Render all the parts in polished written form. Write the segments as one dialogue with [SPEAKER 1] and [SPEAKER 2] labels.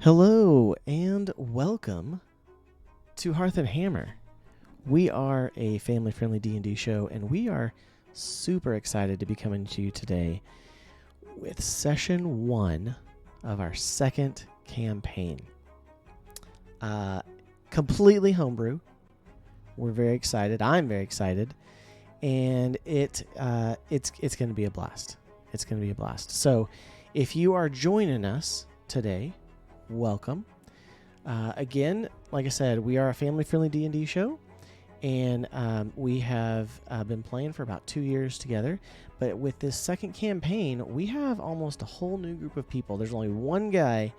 [SPEAKER 1] Hello and welcome to Hearth and Hammer. We are a family-friendly D&D show, and we are super excited to be coming to you today with Session 1 of our second campaign. Completely homebrew. We're very excited. I'm very excited, and it's going to be a blast. It's going to be a blast. So, if you are joining us today, welcome. Again, like I said, we are a family-friendly D&D show, and we have been playing for about 2 years together. But with this second campaign, we have almost a whole new group of people. There's only one guy,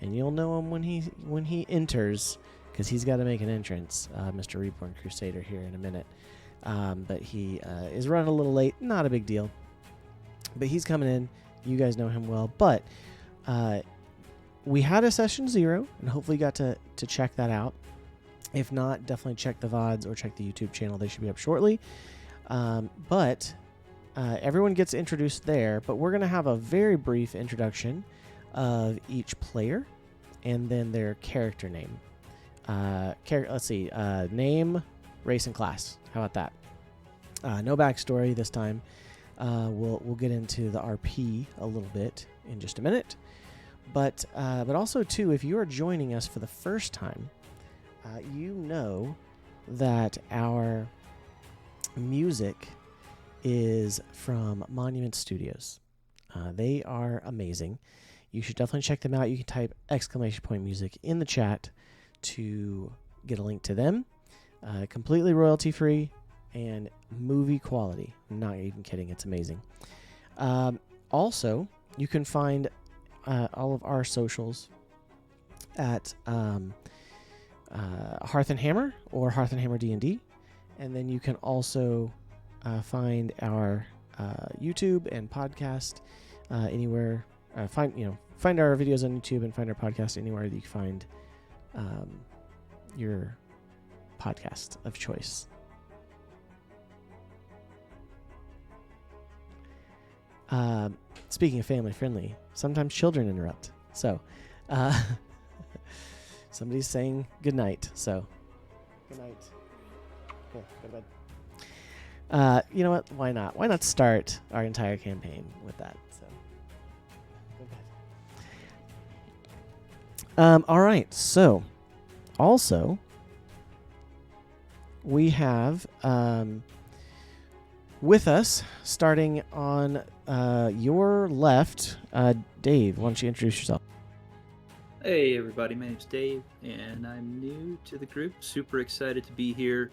[SPEAKER 1] and you'll know him when he enters, because he's got to make an entrance, Mr. RebornCrusader here in a minute. But he is running a little late. Not a big deal. But he's coming in. You guys know him well. But we had a session 0, and hopefully you got to check that out. If not, definitely check the VODs or check the YouTube channel. They should be up shortly. But everyone gets introduced there, but we're going to have a very brief introduction of each player and then their character name. Let's see, name, race, and class. How about that? No backstory this time. We'll get into the RP a little bit in just a minute. But also, too, if you are joining us for the first time, you know that our music is from Monument Studios. They are amazing. You should definitely check them out. You can type !music in the chat to get a link to them. Completely royalty-free and movie quality. I'm not even kidding. It's amazing. Also, you can find all of our socials at Hearth and Hammer or Hearth and Hammer D&D, and then you can also find our YouTube and podcast anywhere. Find our videos on YouTube and find our podcast anywhere that you can find your podcast of choice. Speaking of family friendly, sometimes children interrupt. So, somebody's saying good night. So, good night. Cool. Go to bed. You know what? Why not? Why not start our entire campaign with that? So, go to bed. All right. So, also, we have with us, starting on your left, Dave. Why don't you introduce yourself?
[SPEAKER 2] Hey everybody, my name's Dave, and I'm new to the group. Super excited to be here.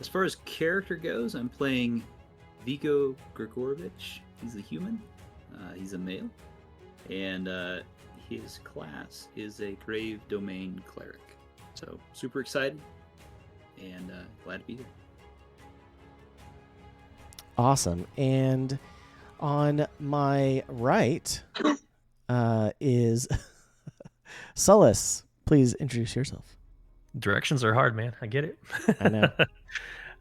[SPEAKER 2] As far as character goes, I'm playing Vigo Grigorovich. He's a human. He's a male, and his class is a Grave Domain Cleric. So super excited, and glad to be here.
[SPEAKER 1] Awesome. And on my right is Sulyce. Please introduce yourself.
[SPEAKER 3] Directions are hard, man. I get it.
[SPEAKER 1] I know.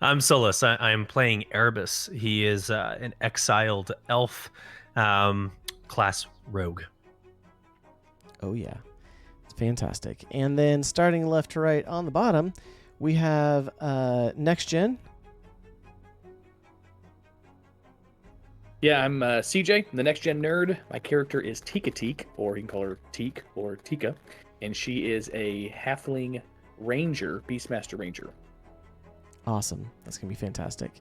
[SPEAKER 3] I'm Sulyce. I'm playing Erebus. He is an exiled elf class rogue.
[SPEAKER 1] Oh, yeah. It's fantastic. And then starting left to right on the bottom, we have NextGen.
[SPEAKER 4] Yeah, I'm CJ, the NextGenNerd. My character is Teek, or you can call her Teek or Tika, and she is a halfling ranger, Beastmaster Ranger.
[SPEAKER 1] Awesome. That's going to be fantastic.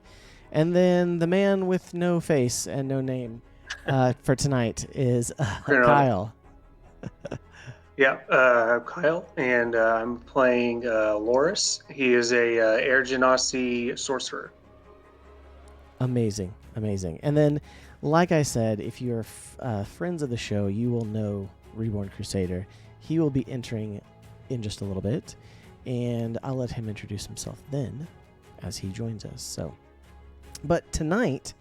[SPEAKER 1] And then the man with no face and no name for tonight is Kyle.
[SPEAKER 5] Yeah, Kyle, and I'm playing Loris. He is a Air Genasi sorcerer.
[SPEAKER 1] Amazing. And then, like I said, if you're friends of the show, you will know RebornCrusader. He will be entering in just a little bit, and I'll let him introduce himself then as he joins us. So, but tonight,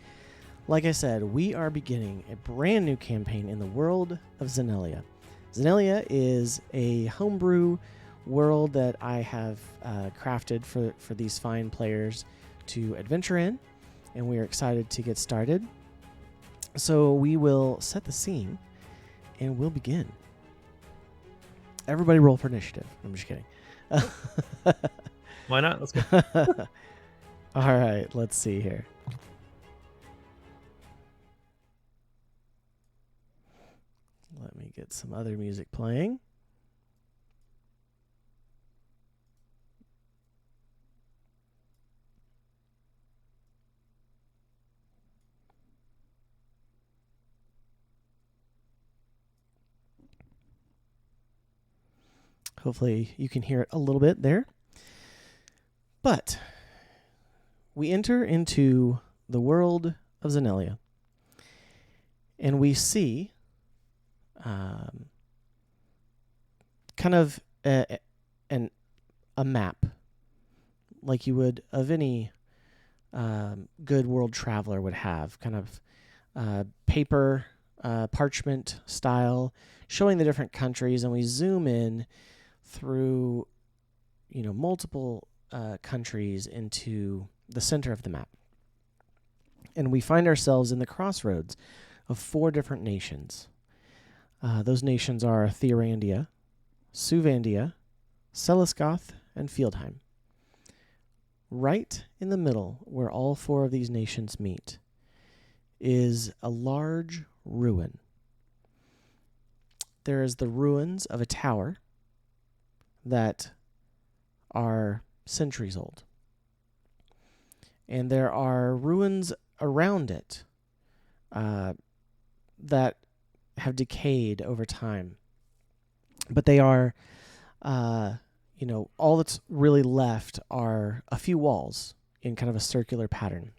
[SPEAKER 1] like I said, we are beginning a brand new campaign in the world of Xennelia. Xennelia is a homebrew world that I have crafted for these fine players to adventure in. And we are excited to get started. So we will set the scene, and we'll begin. Everybody roll for initiative. I'm just kidding.
[SPEAKER 3] Why not? Let's go.
[SPEAKER 1] All right, let's see here. Let me get some other music playing. Hopefully you can hear it a little bit there. But we enter into the world of Xennelia, and we see kind of a map, like you would of any good world traveler would have, kind of paper, parchment style, showing the different countries, and we zoom in through, multiple countries into the center of the map. And we find ourselves in the crossroads of 4 different nations. Those nations are Therandia, Suvandia, Selisgoth, and Fieldheim. Right in the middle, where all 4 of these nations meet, is a large ruin. There is the ruins of a tower that are centuries old. And there are ruins around it that have decayed over time. But they are, all that's really left are a few walls in kind of a circular pattern.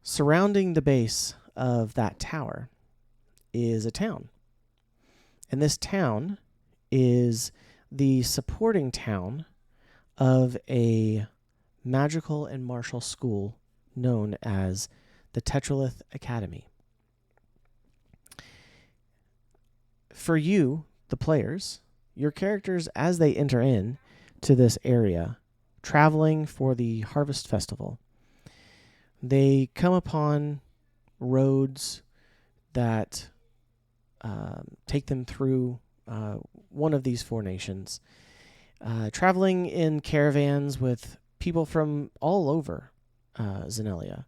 [SPEAKER 1] Surrounding the base of that tower is a town. And this town is the supporting town of a magical and martial school known as the Tetralith Academy. For you, the players, your characters, as they enter in to this area, traveling for the Harvest Festival, they come upon roads that take them through one of these 4 nations, traveling in caravans with people from all over Xennelia,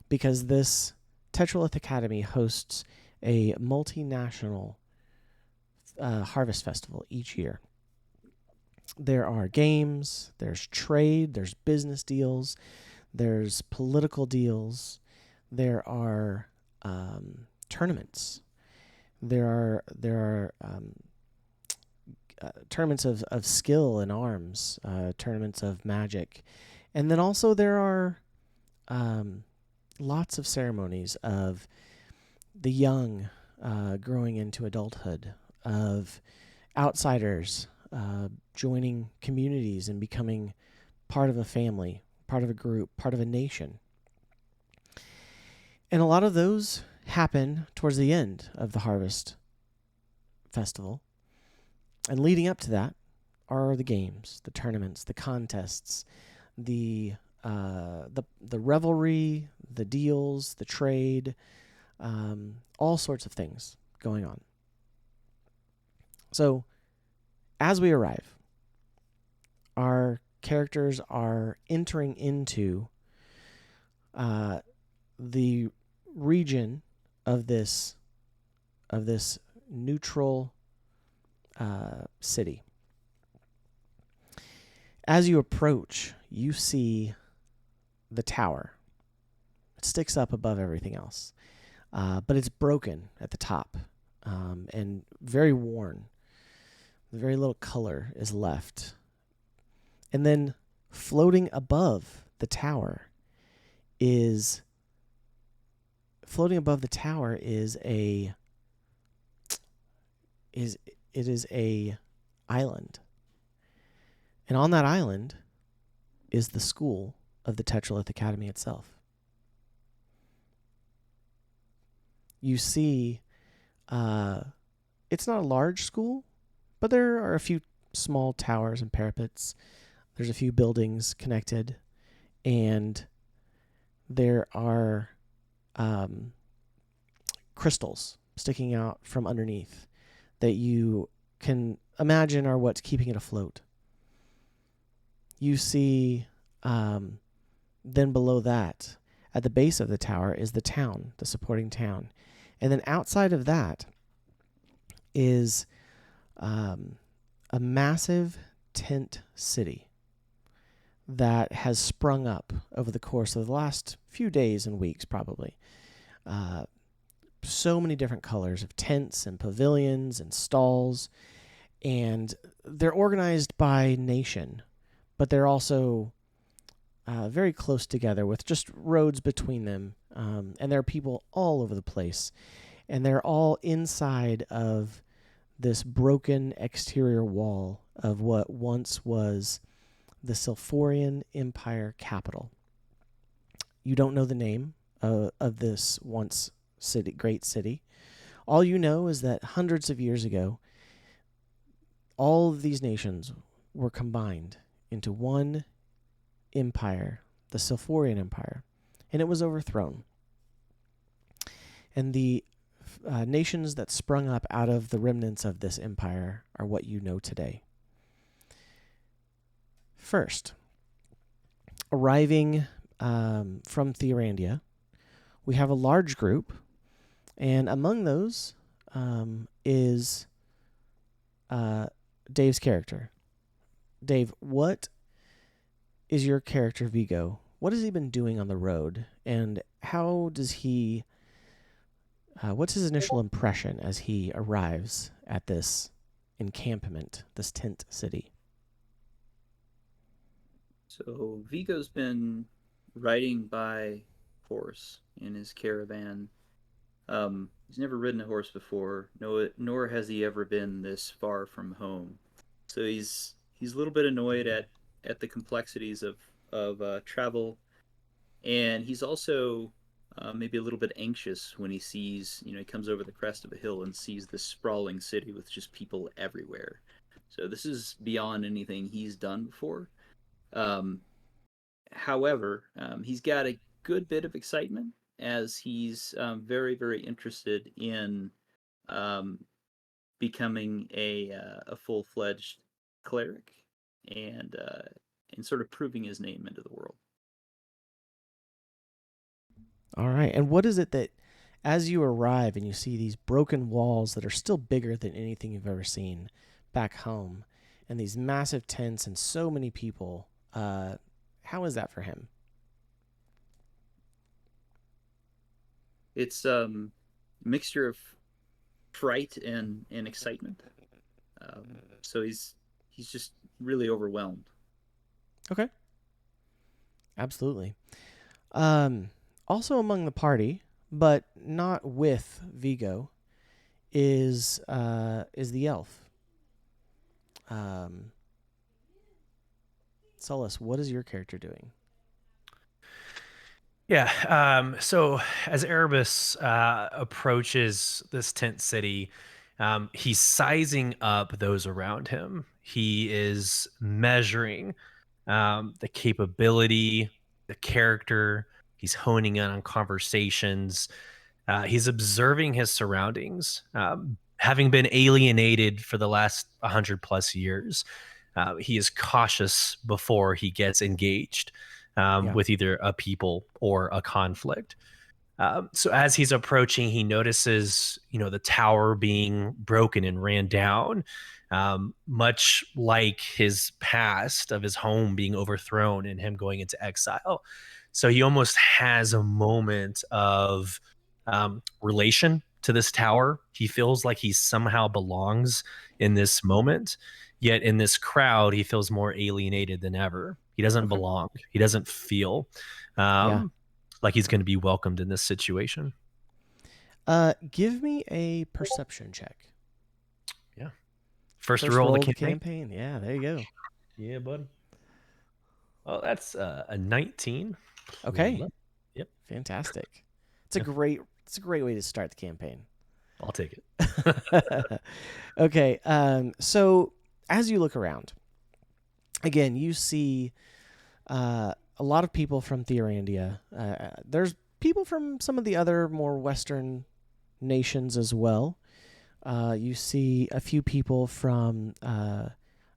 [SPEAKER 1] because this Tetralith Academy hosts a multinational harvest festival each year. There are games, there's trade, there's business deals, there's political deals, there are tournaments. There are tournaments of skill and arms, tournaments of magic, and then also there are lots of ceremonies of the young growing into adulthood, of outsiders joining communities and becoming part of a family, part of a group, part of a nation. And a lot of those happen towards the end of the Harvest Festival. And leading up to that are the games, the tournaments, the contests, the revelry, the deals, the trade, all sorts of things going on. So, as we arrive, our characters are entering into the region of this neutral city. As you approach, you see the tower. It sticks up above everything else, but it's broken at the top and very worn. Very little color is left. And then floating above the tower is a island. And on that island is the school of the Tetralith Academy itself. You see, it's not a large school, but there are a few small towers and parapets. There's a few buildings connected, and there are crystals sticking out from underneath that you can imagine are what's keeping it afloat. You see, then below that, at the base of the tower, is the town, the supporting town. And then outside of that is a massive tent city that has sprung up over the course of the last few days and weeks, probably. So many different colors of tents and pavilions and stalls, and they're organized by nation, but they're also very close together with just roads between them, and there are people all over the place, and they're all inside of this broken exterior wall of what once was the Silphorian Empire capital. You don't know the name of this once great city. All you know is that hundreds of years ago, all of these nations were combined into one empire, the Silphorian Empire, and it was overthrown. And the nations that sprung up out of the remnants of this empire are what you know today. First, arriving from Therandia, we have a large group, and among those is Dave's character. Dave, what is your character, Vigo? What has he been doing on the road, and how does he... what's his initial impression as he arrives at this encampment, this tent city?
[SPEAKER 2] So Vigo's been riding by horse in his caravan. He's never ridden a horse before, nor has he ever been this far from home. So he's a little bit annoyed at the complexities of travel, and he's also maybe a little bit anxious when he sees, he comes over the crest of a hill and sees this sprawling city with just people everywhere. So this is beyond anything he's done before. However, he's got a good bit of excitement as he's very, very interested in becoming a full-fledged cleric and sort of proving his name into the world.
[SPEAKER 1] All right. And what is it that, as you arrive and you see these broken walls that are still bigger than anything you've ever seen back home, and these massive tents and so many people, how is that for him?
[SPEAKER 2] It's a mixture of fright and excitement. So he's just really overwhelmed.
[SPEAKER 1] Okay. Absolutely. Also among the party, but not with Vigo, is the elf. Sulyce, what is your character doing?
[SPEAKER 3] Yeah. So as Erebus approaches this tent city, he's sizing up those around him. He is measuring the capability, the character. He's honing in on conversations. He's observing his surroundings. Having been alienated for the last 100+ years, he is cautious before he gets engaged with either a people or a conflict. So as he's approaching, he notices, the tower being broken and ran down, much like his past of his home being overthrown and him going into exile. So he almost has a moment of relation to this tower. He feels like he somehow belongs in this moment. Yet in this crowd, he feels more alienated than ever. He doesn't belong. He doesn't feel like he's going to be welcomed in this situation.
[SPEAKER 1] Give me a perception check.
[SPEAKER 3] Yeah. First roll of the
[SPEAKER 1] campaign. Yeah, there you go.
[SPEAKER 3] Yeah, bud. Well, that's a 19.
[SPEAKER 1] Okay.
[SPEAKER 3] Yep.
[SPEAKER 1] Fantastic. It's a great way to start the campaign.
[SPEAKER 3] I'll take it.
[SPEAKER 1] Okay. So as you look around, again, you see a lot of people from Therandia. There's people from some of the other more Western nations as well. You see a few people from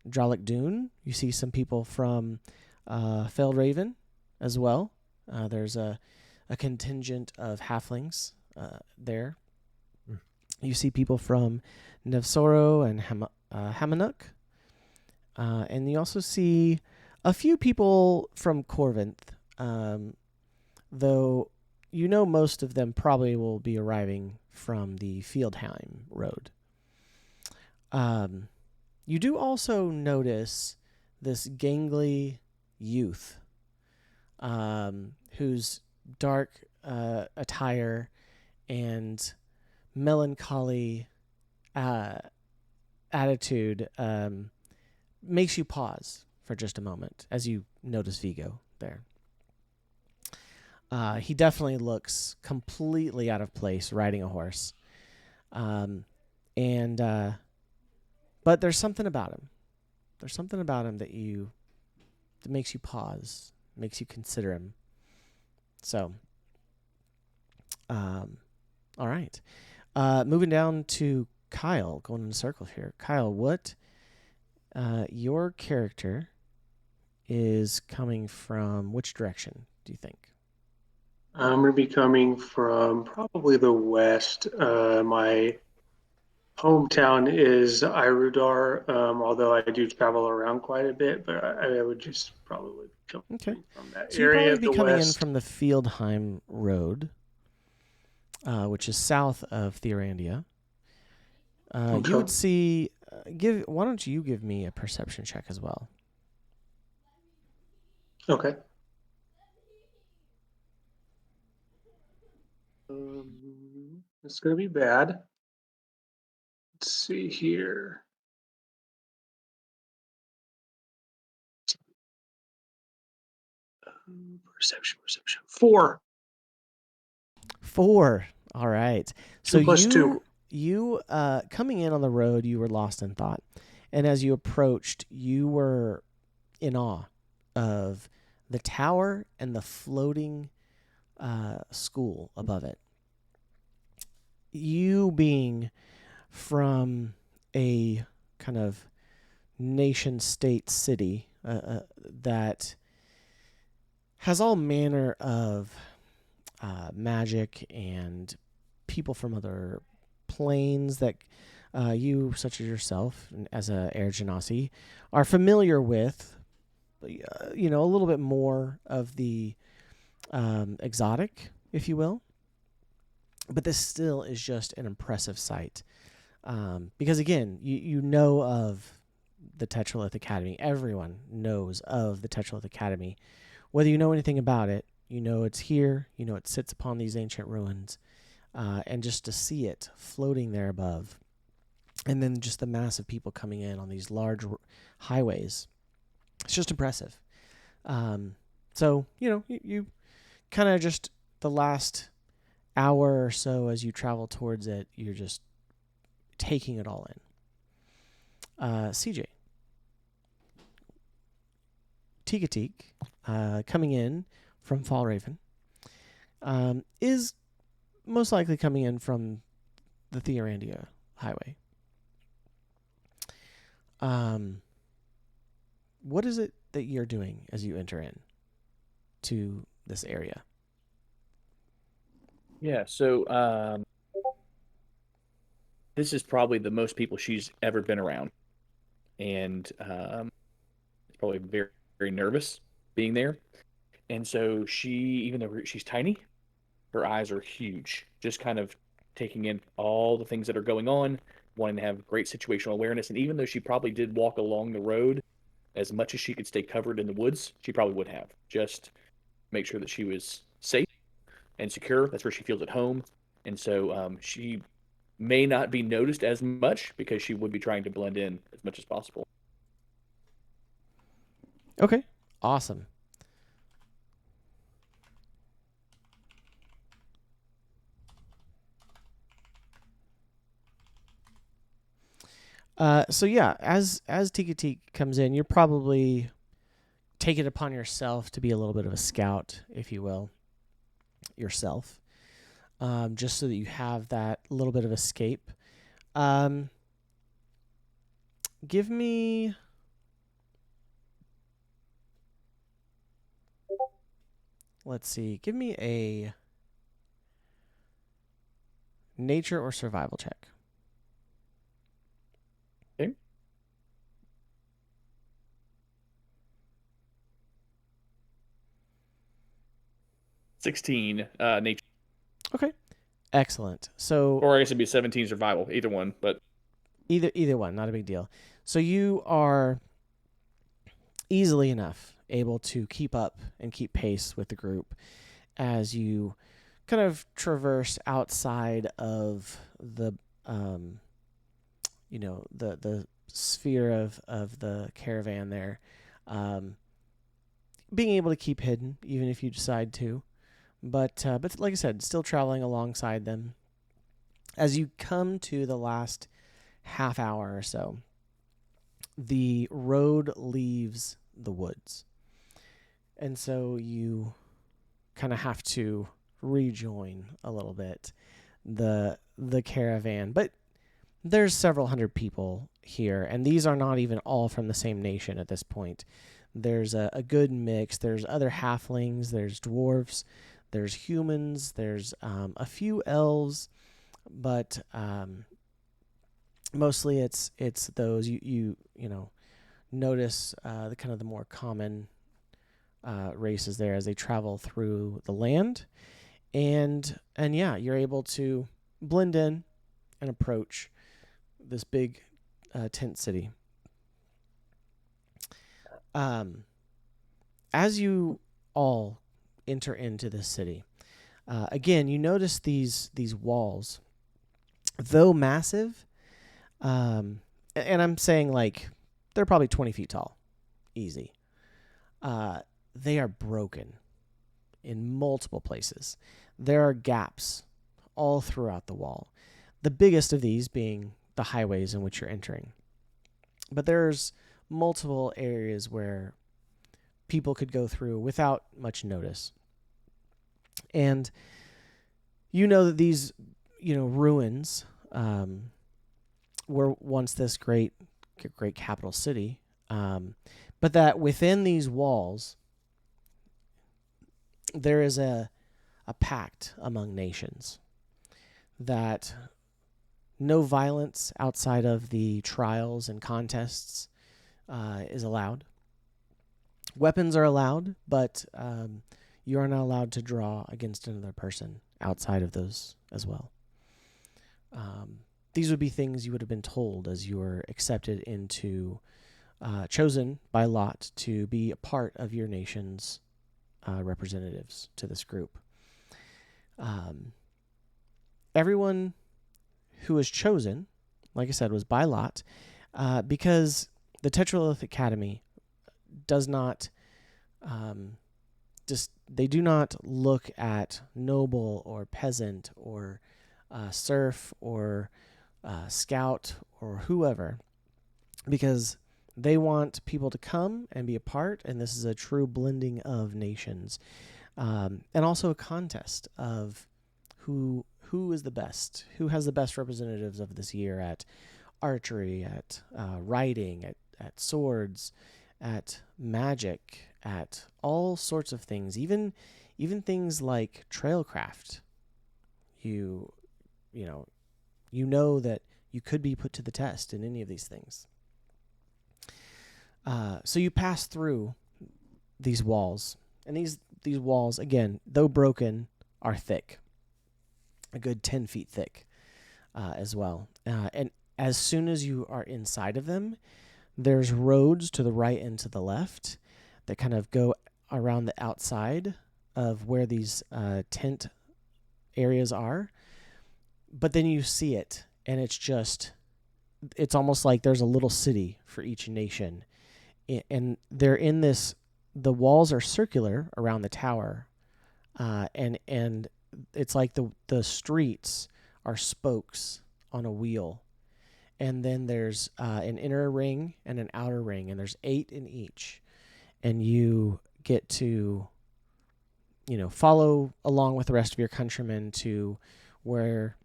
[SPEAKER 1] Dralik Dune. You see some people from Feldraven as well. There's a contingent of halflings there. You see people from Nevsoro and Hamanuk. And you also see a few people from Corvinth, though you know most of them probably will be arriving from the Fieldheim road. You do also notice this gangly youth whose dark attire and melancholy attitude makes you pause for just a moment as you notice Vigo there. He definitely looks completely out of place riding a horse. But there's something about him. There's something about him that makes you pause, makes you consider him. So, all right. Moving down to Kyle, going in a circle here. Kyle, what your character is coming from which direction, do you think?
[SPEAKER 5] I'm going to be coming from probably the west. My hometown is Irudar, although I do travel around quite a bit, but I would just probably come from that
[SPEAKER 1] So you'd
[SPEAKER 5] area
[SPEAKER 1] probably
[SPEAKER 5] of
[SPEAKER 1] be
[SPEAKER 5] the
[SPEAKER 1] coming in
[SPEAKER 5] west.
[SPEAKER 1] from the Fieldheim Road, which is south of Therandia.
[SPEAKER 5] Okay.
[SPEAKER 1] You would see. Why don't you give me a perception check as well?
[SPEAKER 5] Okay. It's going to be bad. Let's see here. Perception. 4.
[SPEAKER 1] 4. All right.
[SPEAKER 5] 2
[SPEAKER 1] So
[SPEAKER 5] plus 2.
[SPEAKER 1] you coming in on the road, you were lost in thought, and as you approached, you were in awe of the tower and the floating school above it. You being from a kind of nation-state city that has all manner of magic and people from other planes that you, such as yourself, as a Air Genasi, are familiar with, a little bit more of the exotic, if you will. But this still is just an impressive sight. Because, again, you know of the Tetralith Academy. Everyone knows of the Tetralith Academy. Whether you know anything about it, you know it's here, you know it sits upon these ancient ruins. And just to see it floating there above, and then just the mass of people coming in on these large highways, it's just impressive. So, you kind of just the last hour or so as you travel towards it, you're just taking it all in. CJ. Tigatik, coming in from Fallraven, is most likely coming in from the Theorandia highway. What is it that you're doing as you enter in to this area?
[SPEAKER 4] Yeah, so this is probably the most people she's ever been around. And it's probably very, very nervous being there. And so she, even though she's tiny, her eyes are huge, just kind of taking in all the things that are going on, wanting to have great situational awareness. And even though she probably did walk along the road as much as she could stay covered in the woods, she probably would have, just make sure that she was safe and secure. That's where she feels at home. And so she may not be noticed as much because she would be trying to blend in as much as possible.
[SPEAKER 1] Okay, awesome. So yeah, as Tikatik comes in, you're probably take it upon yourself to be a little bit of a scout, if you will, yourself, just so that you have that little bit of escape. Give me. Let's see. Give me a nature or survival check.
[SPEAKER 4] Okay. 16 nature.
[SPEAKER 1] Okay. Excellent. So
[SPEAKER 4] Or I guess it'd be 17 survival, either one, but
[SPEAKER 1] either one, not a big deal. So you are easily enough able to keep up and keep pace with the group as you kind of traverse outside of the the sphere of the caravan there, being able to keep hidden even if you decide to, but like I said, still traveling alongside them. As you come to the last half hour or so, the road leaves the woods, and so you kind of have to rejoin a little bit the caravan. But there's several hundred people here, and these are not even all from the same nation at this point. There's a good mix. There's other halflings, there's dwarves, there's humans, there's a few elves, but mostly it's those you notice the kind of the more common races there as they travel through the land, and yeah, you're able to blend in and approach this big tent city. As you all enter into this city, again, you notice these walls, though massive, and I'm saying like they're probably 20 feet tall, easy. They are broken in multiple places. There are gaps all throughout the wall, the biggest of these being the highways in which you're entering. But there's multiple areas where people could go through without much notice. And you know that these, ruins were once this great capital city, but that within these walls there is a pact among nations that no violence outside of the trials and contests is allowed. Weapons are allowed, but you are not allowed to draw against another person outside of those as well. These would be things you would have been told as you were accepted into, chosen by lot to be a part of your nation's representatives to this group. Everyone who was chosen, like I said, was by lot, because the Tetralith Academy does not they do not look at noble or peasant or serf or scout or whoever, because they want people to come and be a part, and this is a true blending of nations, and also a contest of who is the best, who has the best representatives of this year at archery, at riding, at swords, at magic, at all sorts of things, even things like trailcraft. You know that you could be put to the test in any of these things. So you pass through these walls, and these walls, again, though broken, are thick, a good 10 feet thick as well. And as soon as you are inside of them, there's roads to the right and to the left that kind of go around the outside of where these tent areas are. But then you see it, and it's almost like there's a little city for each nation. And they're in this, the walls are circular around the tower, and it's like the streets are spokes on a wheel. And then there's an inner ring and an outer ring, and there's 8 in each. And you get to, follow along with the rest of your countrymen to where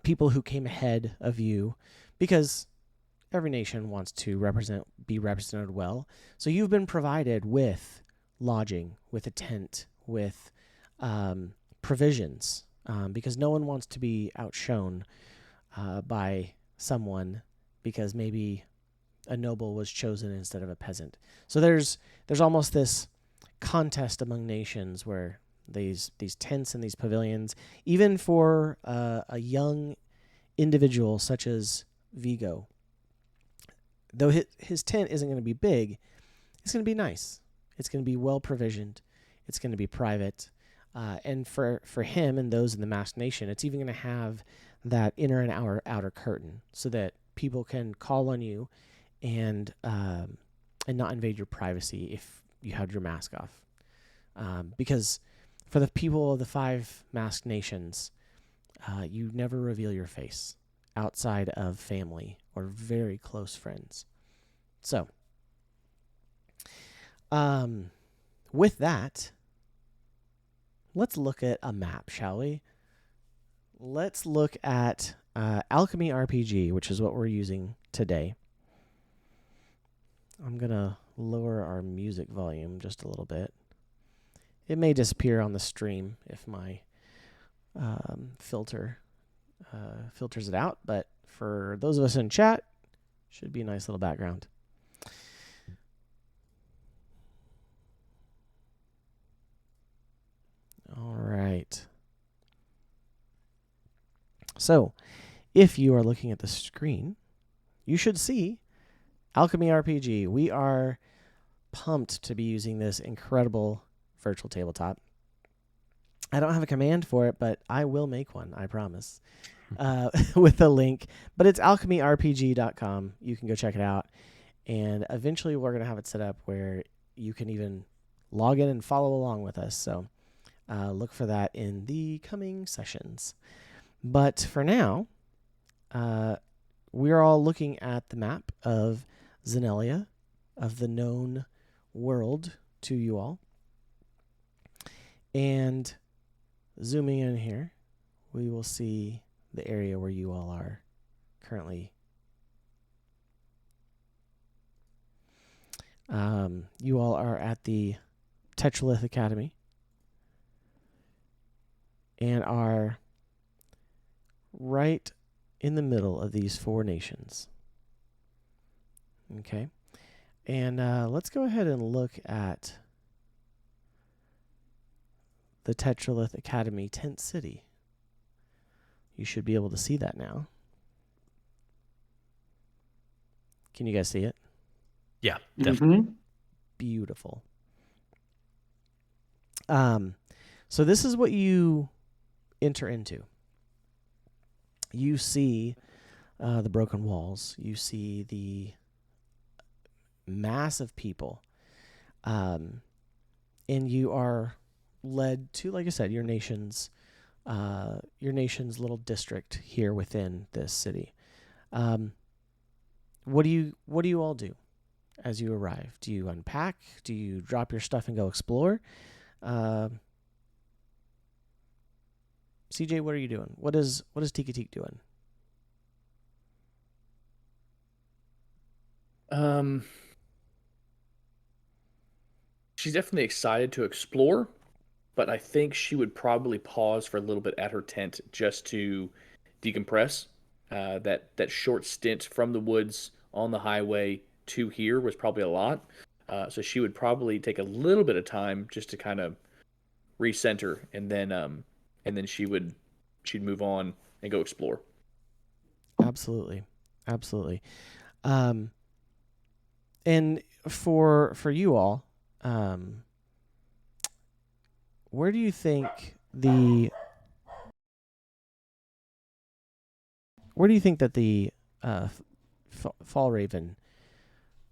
[SPEAKER 1] people who came ahead of you, because every nation wants to be represented well. So you've been provided with lodging, with a tent, with provisions, because no one wants to be outshone by someone because maybe a noble was chosen instead of a peasant. So there's almost this contest among nations where these tents and these pavilions, even for a young individual such as Vigo, though his tent isn't going to be big, it's going to be nice. It's going to be well provisioned. It's going to be private. And for him and those in the masked nation, it's even going to have that inner and outer curtain so that people can call on you and not invade your privacy if you had your mask off. Because for the people of the 5 masked nations, you never reveal your face outside of family or very close friends. So, with that, let's look at a map, shall we? Let's look at Alchemy RPG, which is what we're using today. I'm going to lower our music volume just a little bit. It may disappear on the stream if my filter filters it out, but for those of us in chat, should be a nice little background. All right. So, if you are looking at the screen, you should see Alchemy RPG. We are pumped to be using this incredible virtual tabletop. I don't have a command for it, but I will make one, I promise, with a link. But it's alchemyrpg.com. You can go check it out. And eventually we're going to have it set up where you can even log in and follow along with us. So look for that in the coming sessions. But for now, we're all looking at the map of Xennelia, of the known world to you all. And zooming in here, we will see the area where you all are currently. You all are at the Tetralith Academy and are right in the middle of these 4 nations. Okay. And let's go ahead and look at the Tetralith Academy tent city. You should be able to see that now. Can you guys see it?
[SPEAKER 3] Yeah, definitely.
[SPEAKER 5] Mm-hmm.
[SPEAKER 1] Beautiful. So this is what you enter into. You see the broken walls. You see the mass of people. And you are led to, like I said, your nation's little district here within this city. What do you all do as you arrive? Do you unpack? Do you drop your stuff and go explore? CJ, what are you doing? What is Tika Teak doing?
[SPEAKER 4] She's definitely excited to explore, but I think she would probably pause for a little bit at her tent just to decompress. That short stint from the woods on the highway to here was probably a lot. So she would probably take a little bit of time just to kind of recenter, and then she'd move on and go explore.
[SPEAKER 1] Absolutely. And for you all, where do you think that the Fall Raven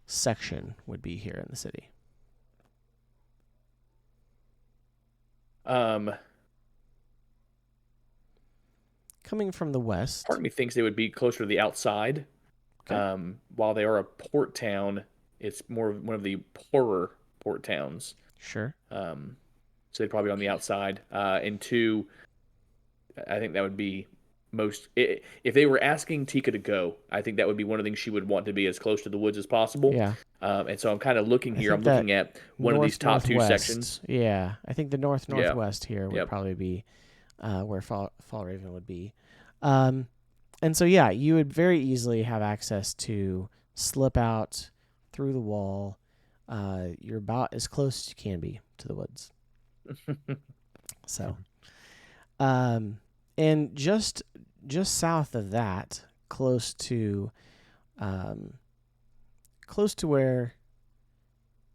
[SPEAKER 1] section would be here in the city? Coming from the west.
[SPEAKER 4] Part of me thinks they would be closer to the outside.
[SPEAKER 1] Okay.
[SPEAKER 4] While they are a port town, it's more of one of the poorer port towns.
[SPEAKER 1] Sure.
[SPEAKER 4] So they'd probably be on the outside. And 2, I think that would be if they were asking Tika to go, I think that would be one of the things she would want to be as close to the woods as possible.
[SPEAKER 1] Yeah.
[SPEAKER 4] And so I'm kind of looking
[SPEAKER 1] I
[SPEAKER 4] here.
[SPEAKER 1] think
[SPEAKER 4] I'm
[SPEAKER 1] that
[SPEAKER 4] looking at one of these top two
[SPEAKER 1] northwest.
[SPEAKER 4] sections.
[SPEAKER 1] Yeah, I think the
[SPEAKER 4] Yeah.
[SPEAKER 1] northwest here would
[SPEAKER 4] Yep.
[SPEAKER 1] probably be where Fall Raven would be. And so yeah, you would very easily have access to slip out through the wall. You're about as close as you can be to the woods. So, and just south of that, close to where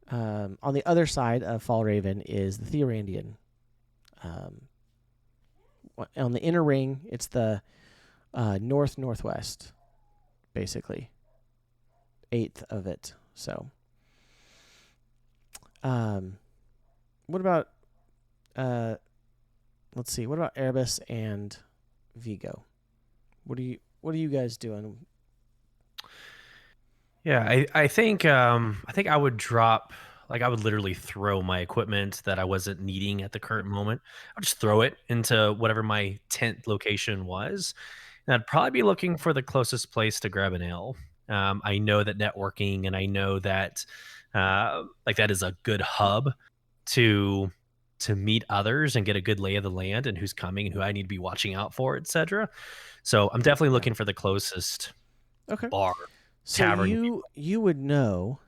[SPEAKER 1] on the other side of Fall Raven is the Theorandian. On the inner ring, it's the northwest, basically. 1/8 of it. So, what about let's see. What about Erebus and Vigo? What are you guys doing?
[SPEAKER 3] Yeah, I think I would drop, like, I would literally throw my equipment that I wasn't needing at the current moment. I'll just throw it into whatever my tent location was. And I'd probably be looking for the closest place to grab an ale. I know that networking, and I know that like that is a good hub to meet others and get a good lay of the land and who's coming and who I need to be watching out for, etc. So I'm definitely looking for the closest
[SPEAKER 1] Okay.
[SPEAKER 3] bar.
[SPEAKER 1] So
[SPEAKER 3] tavern.
[SPEAKER 1] you would know,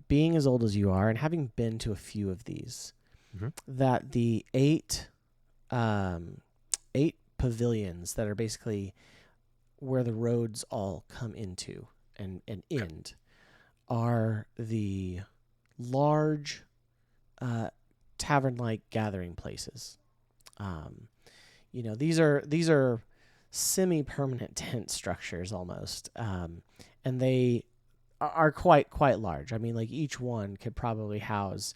[SPEAKER 1] being as old as you are and having been to a few of these,
[SPEAKER 3] Mhm.
[SPEAKER 1] that the 8 pavilions that are basically where the roads all come into and end are the large tavern-like gathering places. These are semi-permanent tent structures almost, and they are quite large. I mean, like each one could probably house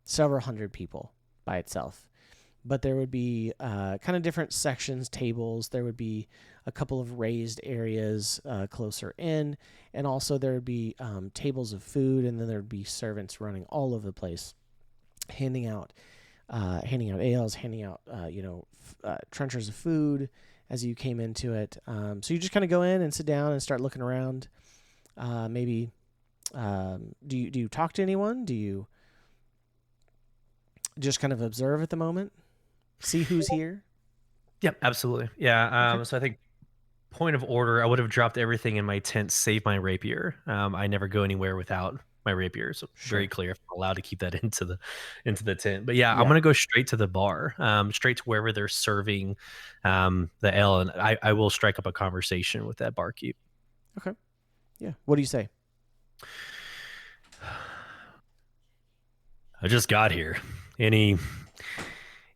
[SPEAKER 1] several hundred people by itself. But there would be kind of different sections, tables. There would be a couple of raised areas closer in, and also there would be tables of food, and then there would be servants running all over the place, handing out ales, handing out trenchers of food as you came into it. So you just kind of go in and sit down and start looking around. Maybe do you talk to anyone? Do you just kind of observe at the moment? See who's here?
[SPEAKER 3] Yep, absolutely. Yeah.
[SPEAKER 1] Okay.
[SPEAKER 3] So I think point of order, I would have dropped everything in my tent, save my rapier. I never go anywhere without my rapier, so very
[SPEAKER 1] Sure.
[SPEAKER 3] clear if I'm allowed to keep that into the tent. But yeah, I'm
[SPEAKER 1] Yeah.
[SPEAKER 3] gonna go straight to the bar, straight to wherever they're serving the ale, and I will strike up a conversation with that barkeep.
[SPEAKER 1] Okay. Yeah. What do you say?
[SPEAKER 3] I just got here. Any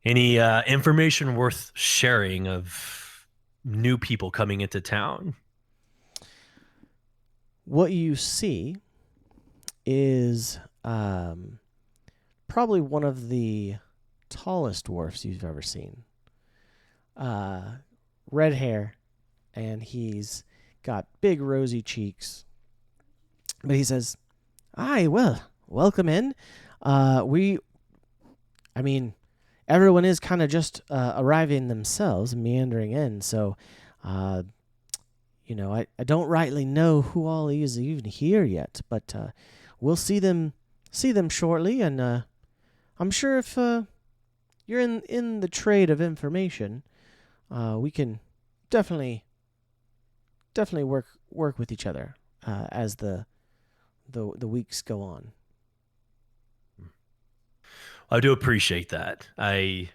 [SPEAKER 3] information worth sharing of new people coming into town?
[SPEAKER 1] What you see is probably one of the tallest dwarfs you've ever seen. Red hair, and he's got big rosy cheeks. But he says, "Aye, well, welcome in. Everyone is kind of just arriving themselves, meandering in. So, I don't rightly know who all is even here yet, but we'll see them shortly. And I'm sure if you're in the trade of information, we can definitely work with each other as the weeks go on."
[SPEAKER 3] I do appreciate that. I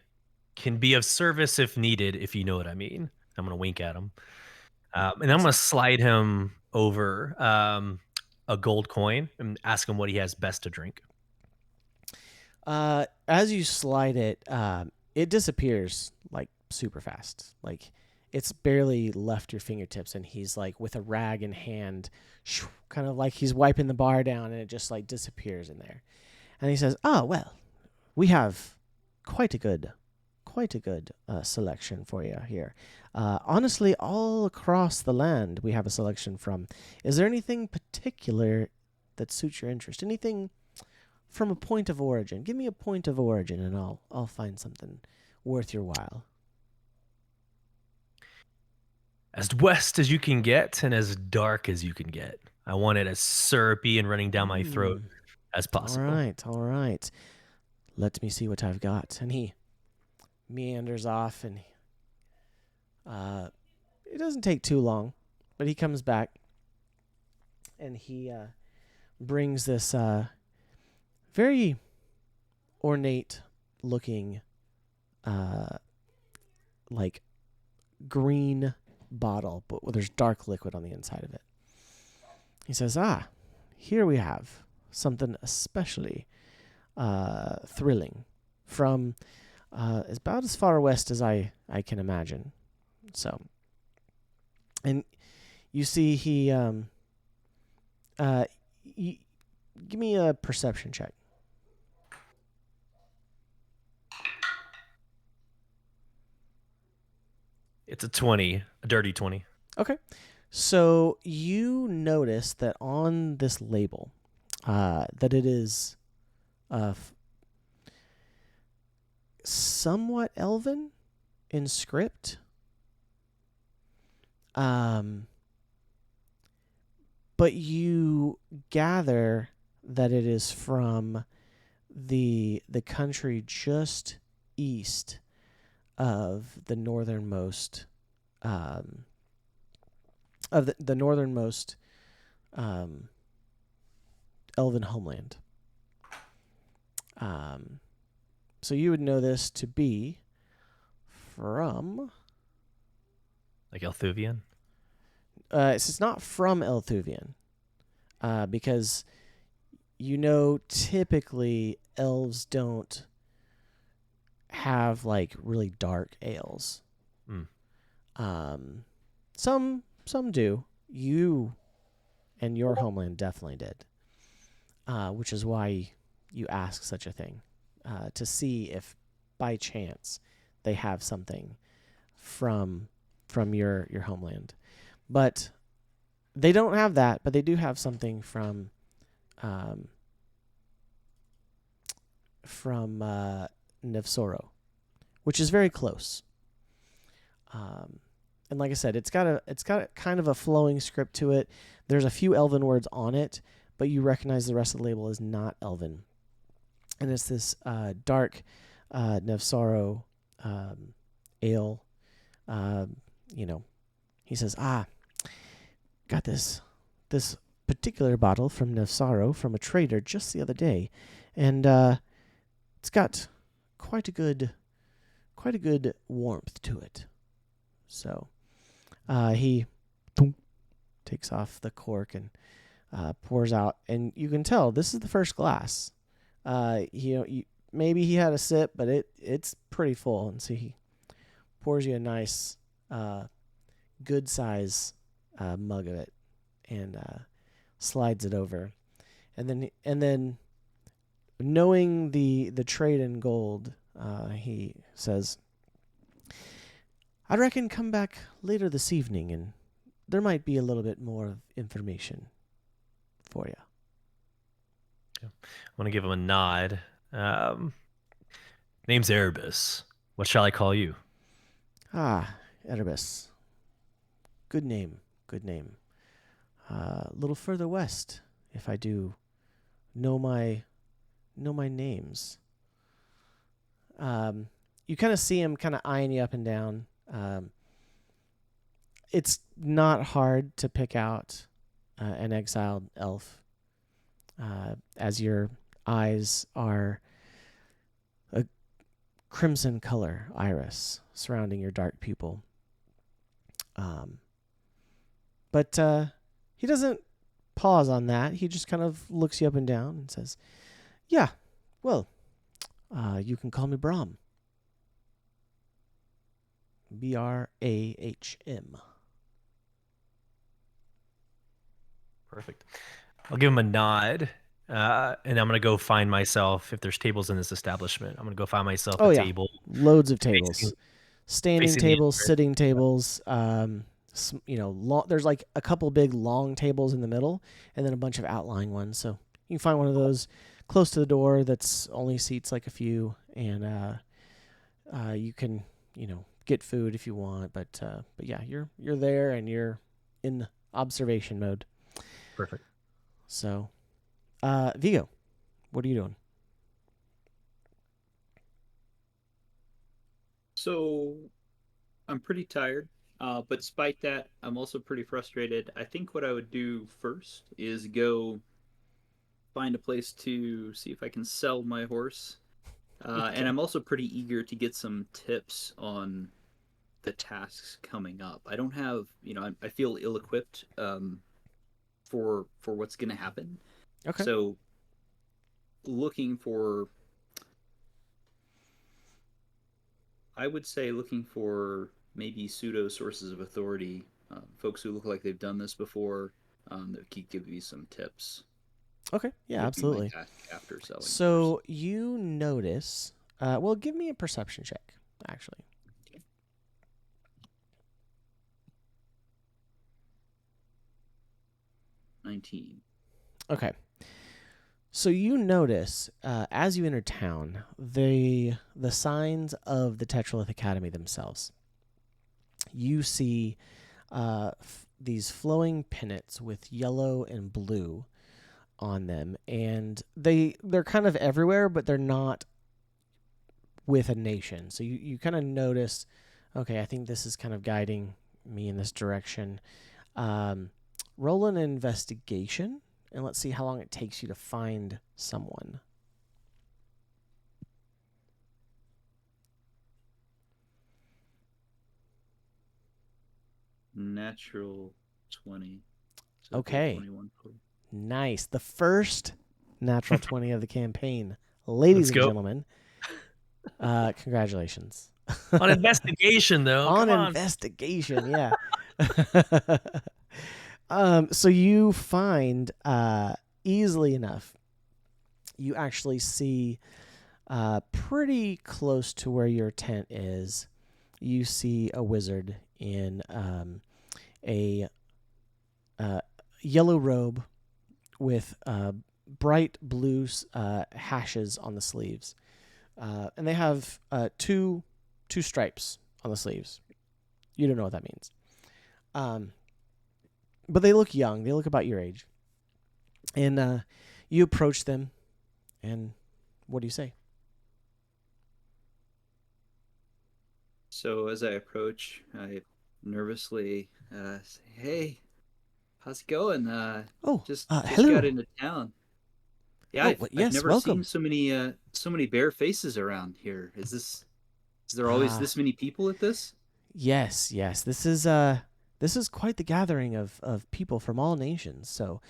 [SPEAKER 3] can be of service if needed, if you know what I mean. I'm going to wink at him. And I'm going to slide him over a gold coin and ask him what he has best to drink.
[SPEAKER 1] As you slide it, it disappears like super fast. Like it's barely left your fingertips, and he's like with a rag in hand, kind of like he's wiping the bar down, and it just like disappears in there. And he says, "Oh, well, we have quite a good selection for you here. Honestly, all across the land we have a selection from. Is there anything particular that suits your interest? Anything from a point of origin? Give me a point of origin, and I'll find something worth your while."
[SPEAKER 3] as west as you can get and as dark as you can get. I want it as syrupy and running down my throat as possible.
[SPEAKER 1] All right. Let me see what I've got. And he meanders off, and it doesn't take too long, but he comes back, and he brings this very ornate-looking, like green bottle, but there's dark liquid on the inside of it. He says, here we have something especially thrilling from about as far west as I can imagine. So, and you see he, give me a perception check.
[SPEAKER 3] It's a 20, a dirty 20.
[SPEAKER 1] Okay. So you notice that on this label, that it is somewhat elven in script. But you gather that it is from the country just east of the northernmost elven homeland. So you would know this to be from,
[SPEAKER 3] like Elthuvian?
[SPEAKER 1] it's not from Elthuvian, because you know typically elves don't have like really dark ales. Some do. You and your homeland definitely did, which is why you ask such a thing, to see if by chance they have something from your homeland. But they don't have that, but they do have something from Nevsoro, which is very close. And like I said, it's got kind of a flowing script to it. There's a few elven words on it, but you recognize the rest of the label is not elven. And it's this dark Nevsoro ale. He says, got this particular bottle from Nevsoro from a trader just the other day, and it's got quite a good warmth to it. So he takes off the cork and pours out, and you can tell this is the first glass. Maybe he had a sip, but it's pretty full, and so he pours you a nice good size mug of it and slides it over, and then knowing the trade in gold, he says, I reckon come back later this evening and there might be a little bit more information for you.
[SPEAKER 3] I'm going to give him a nod. Name's Erebus. What shall I call you?
[SPEAKER 1] Erebus. Good name. A little further west, if I do know my names. You kind of see him kind of eyeing you up and down. It's not hard to pick out an exiled elf, as your eyes are a crimson color iris surrounding your dark pupil. But he doesn't pause on that. He just kind of looks you up and down and says, yeah, well, you can call me Brahm. Brahm.
[SPEAKER 3] Perfect. I'll give him a nod, and I'm going to go find myself, if there's tables in this establishment, I'm going to go find myself a table.
[SPEAKER 1] Loads of tables. Standing
[SPEAKER 3] facing
[SPEAKER 1] tables, sitting tables. There's like a couple big long tables in the middle, and then a bunch of outlying ones. So you can find one of those close to the door that's only seats like a few, and you can, get food if you want. But yeah, you're there and you're in observation mode.
[SPEAKER 3] Perfect.
[SPEAKER 1] So, Vigo, what are you doing?
[SPEAKER 2] So I'm pretty tired, but despite that, I'm also pretty frustrated. I think what I would do first is go find a place to see if I can sell my horse. And I'm also pretty eager to get some tips on the tasks coming up. I don't have, I feel ill-equipped for what's going to happen.
[SPEAKER 1] Okay.
[SPEAKER 2] So looking for, I would say looking for maybe pseudo sources of authority, folks who look like they've done this before, that could give me some tips.
[SPEAKER 1] Okay. Yeah,
[SPEAKER 2] Would be my
[SPEAKER 1] absolutely.
[SPEAKER 2] task after selling the horse.
[SPEAKER 1] So you notice. Well, give me a perception check, actually.
[SPEAKER 2] 19.
[SPEAKER 1] Okay. So you notice as you enter town, the signs of the Tetralith Academy themselves. You see these flowing pennants with yellow and blue on them, and they're kind of everywhere, but they're not with a nation. So you kind of notice, okay, I think this is kind of guiding me in this direction. Roll an investigation, and let's see how long it takes you to find someone.
[SPEAKER 2] Natural 20. So
[SPEAKER 1] Okay.
[SPEAKER 2] 21 total.
[SPEAKER 1] Nice. The first natural 20 of the campaign. Ladies
[SPEAKER 3] Let's
[SPEAKER 1] and
[SPEAKER 3] go.
[SPEAKER 1] gentlemen, congratulations.
[SPEAKER 3] On investigation, though.
[SPEAKER 1] On
[SPEAKER 3] Come on.
[SPEAKER 1] investigation, yeah. So you find easily enough, you actually see pretty close to where your tent is, you see a wizard in a yellow robe with bright blue hashes on the sleeves. And they have two stripes on the sleeves. You don't know what that means. But they look young. They look about your age. And you approach them, and what do you say?
[SPEAKER 2] So as I approach, I nervously say, "Hey, how's it going? Just
[SPEAKER 1] hello.
[SPEAKER 2] got into town. Yeah, I've
[SPEAKER 1] yes,
[SPEAKER 2] never
[SPEAKER 1] welcome.
[SPEAKER 2] seen so many bare faces around here. Is there always this many people at this?"
[SPEAKER 1] Yes. This is quite the gathering of people from all nations. So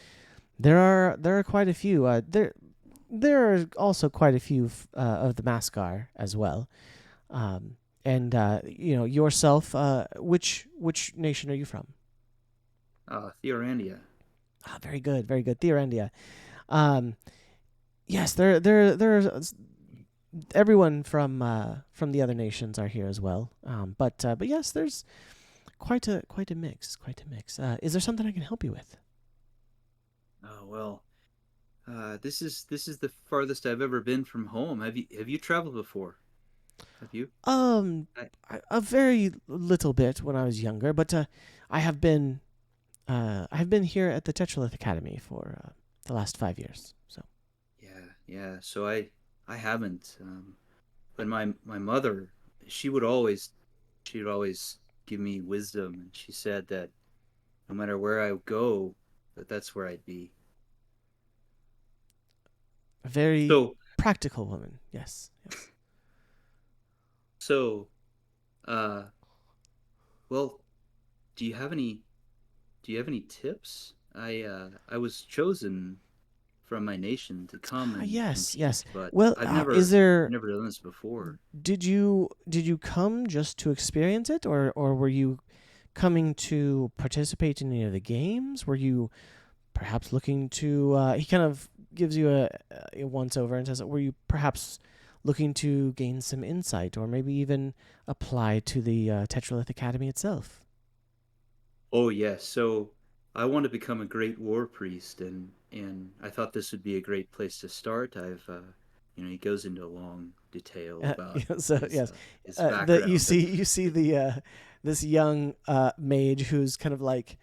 [SPEAKER 1] there are quite a few. There are also quite a few of the Mascar as well. And yourself. Which nation are you from?
[SPEAKER 2] Theorandia.
[SPEAKER 1] Very good, Theorandia. Yes, there's everyone from the other nations are here as well. But yes, there's quite a mix. Is there something I can help you with?
[SPEAKER 2] Oh well, this is the farthest I've ever been from home. Have you traveled before? Have you?
[SPEAKER 1] A very little bit when I was younger, but I have been here at the Tetralith Academy for the last 5 years. So.
[SPEAKER 2] Yeah. So I haven't. But my mother, she would always give me wisdom, and she said that no matter where I go, that's where I'd be.
[SPEAKER 1] A very practical woman. Yes.
[SPEAKER 2] So, well, do you have any tips? I was chosen from my nation to come and
[SPEAKER 1] yes.
[SPEAKER 2] but
[SPEAKER 1] Well,
[SPEAKER 2] I've never done this before.
[SPEAKER 1] Did you come just to experience it, or were you coming to participate in any of the games? Were you perhaps looking to? He kind of gives you a once over and says, "Were you perhaps looking to gain some insight, or maybe even apply to the Tetralith Academy itself?"
[SPEAKER 2] Oh yes, so I want to become a great war priest, and I thought this would be a great place to start. he goes into long detail about
[SPEAKER 1] so
[SPEAKER 2] his,
[SPEAKER 1] yes,
[SPEAKER 2] his background.
[SPEAKER 1] you see the this young mage who's kind of like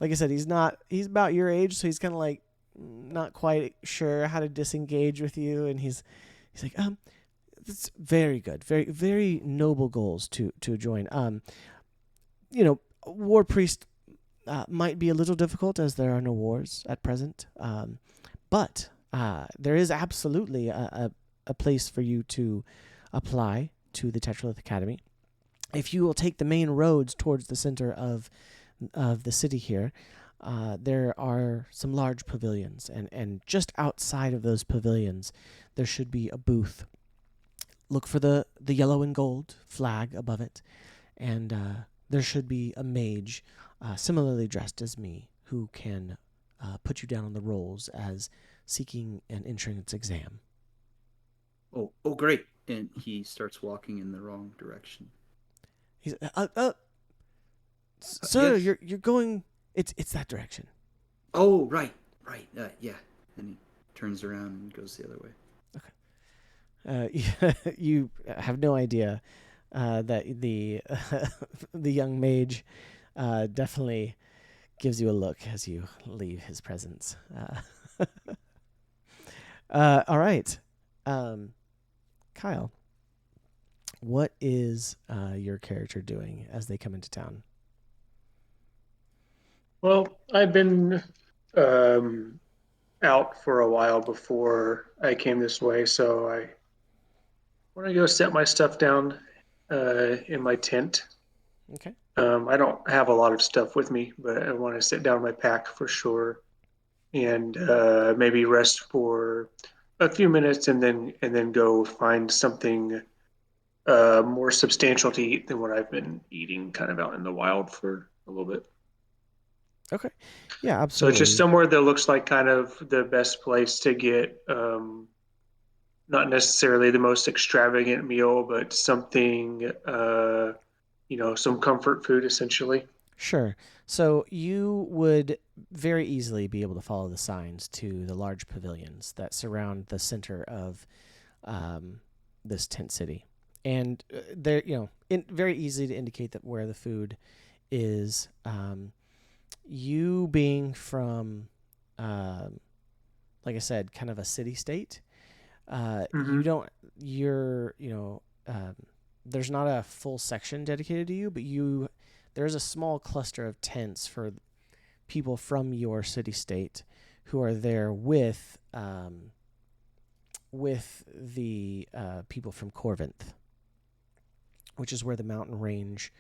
[SPEAKER 1] I said, he's about your age, so he's kind of like not quite sure how to disengage with you, and he's like, it's very good, very very noble goals to join. War priest might be a little difficult as there are no wars at present, but there is absolutely a place for you to apply to the Tetralith Academy. If you will take the main roads towards the center of the city here, there are some large pavilions, and just outside of those pavilions, there should be a booth. Look for the yellow and gold flag above it, and there should be a mage similarly dressed as me who can put you down on the rolls as seeking an entrance exam.
[SPEAKER 2] Oh, great! And he starts walking in the wrong direction.
[SPEAKER 1] He's sir,
[SPEAKER 2] yes.
[SPEAKER 1] you're going. It's that direction.
[SPEAKER 2] Oh, right. Yeah. And he turns around and goes the other way.
[SPEAKER 1] You have no idea that the the young mage definitely gives you a look as you leave his presence. All right, Kyle, what is your character doing as they come into town?
[SPEAKER 5] Well, I've been out for a while before I came this way, so I want to go set my stuff down in my tent.
[SPEAKER 1] Okay.
[SPEAKER 5] I don't have a lot of stuff with me, but I want to sit down my pack for sure, and maybe rest for a few minutes, and then go find something more substantial to eat than what I've been eating, kind of out in the wild for a little bit.
[SPEAKER 1] Okay. Yeah,
[SPEAKER 5] So
[SPEAKER 1] absolutely.
[SPEAKER 5] it's just somewhere that looks like kind of the best place to get not necessarily the most extravagant meal, but something, some comfort food essentially.
[SPEAKER 1] Sure. So you would very easily be able to follow the signs to the large pavilions that surround the center of this tent city, and they're very easy to indicate that where the food is. You being from, like I said, kind of a city state. You don't. There's not a full section dedicated to you, but there's a small cluster of tents for people from your city state who are there with the people from Corvinth, which is where the mountain range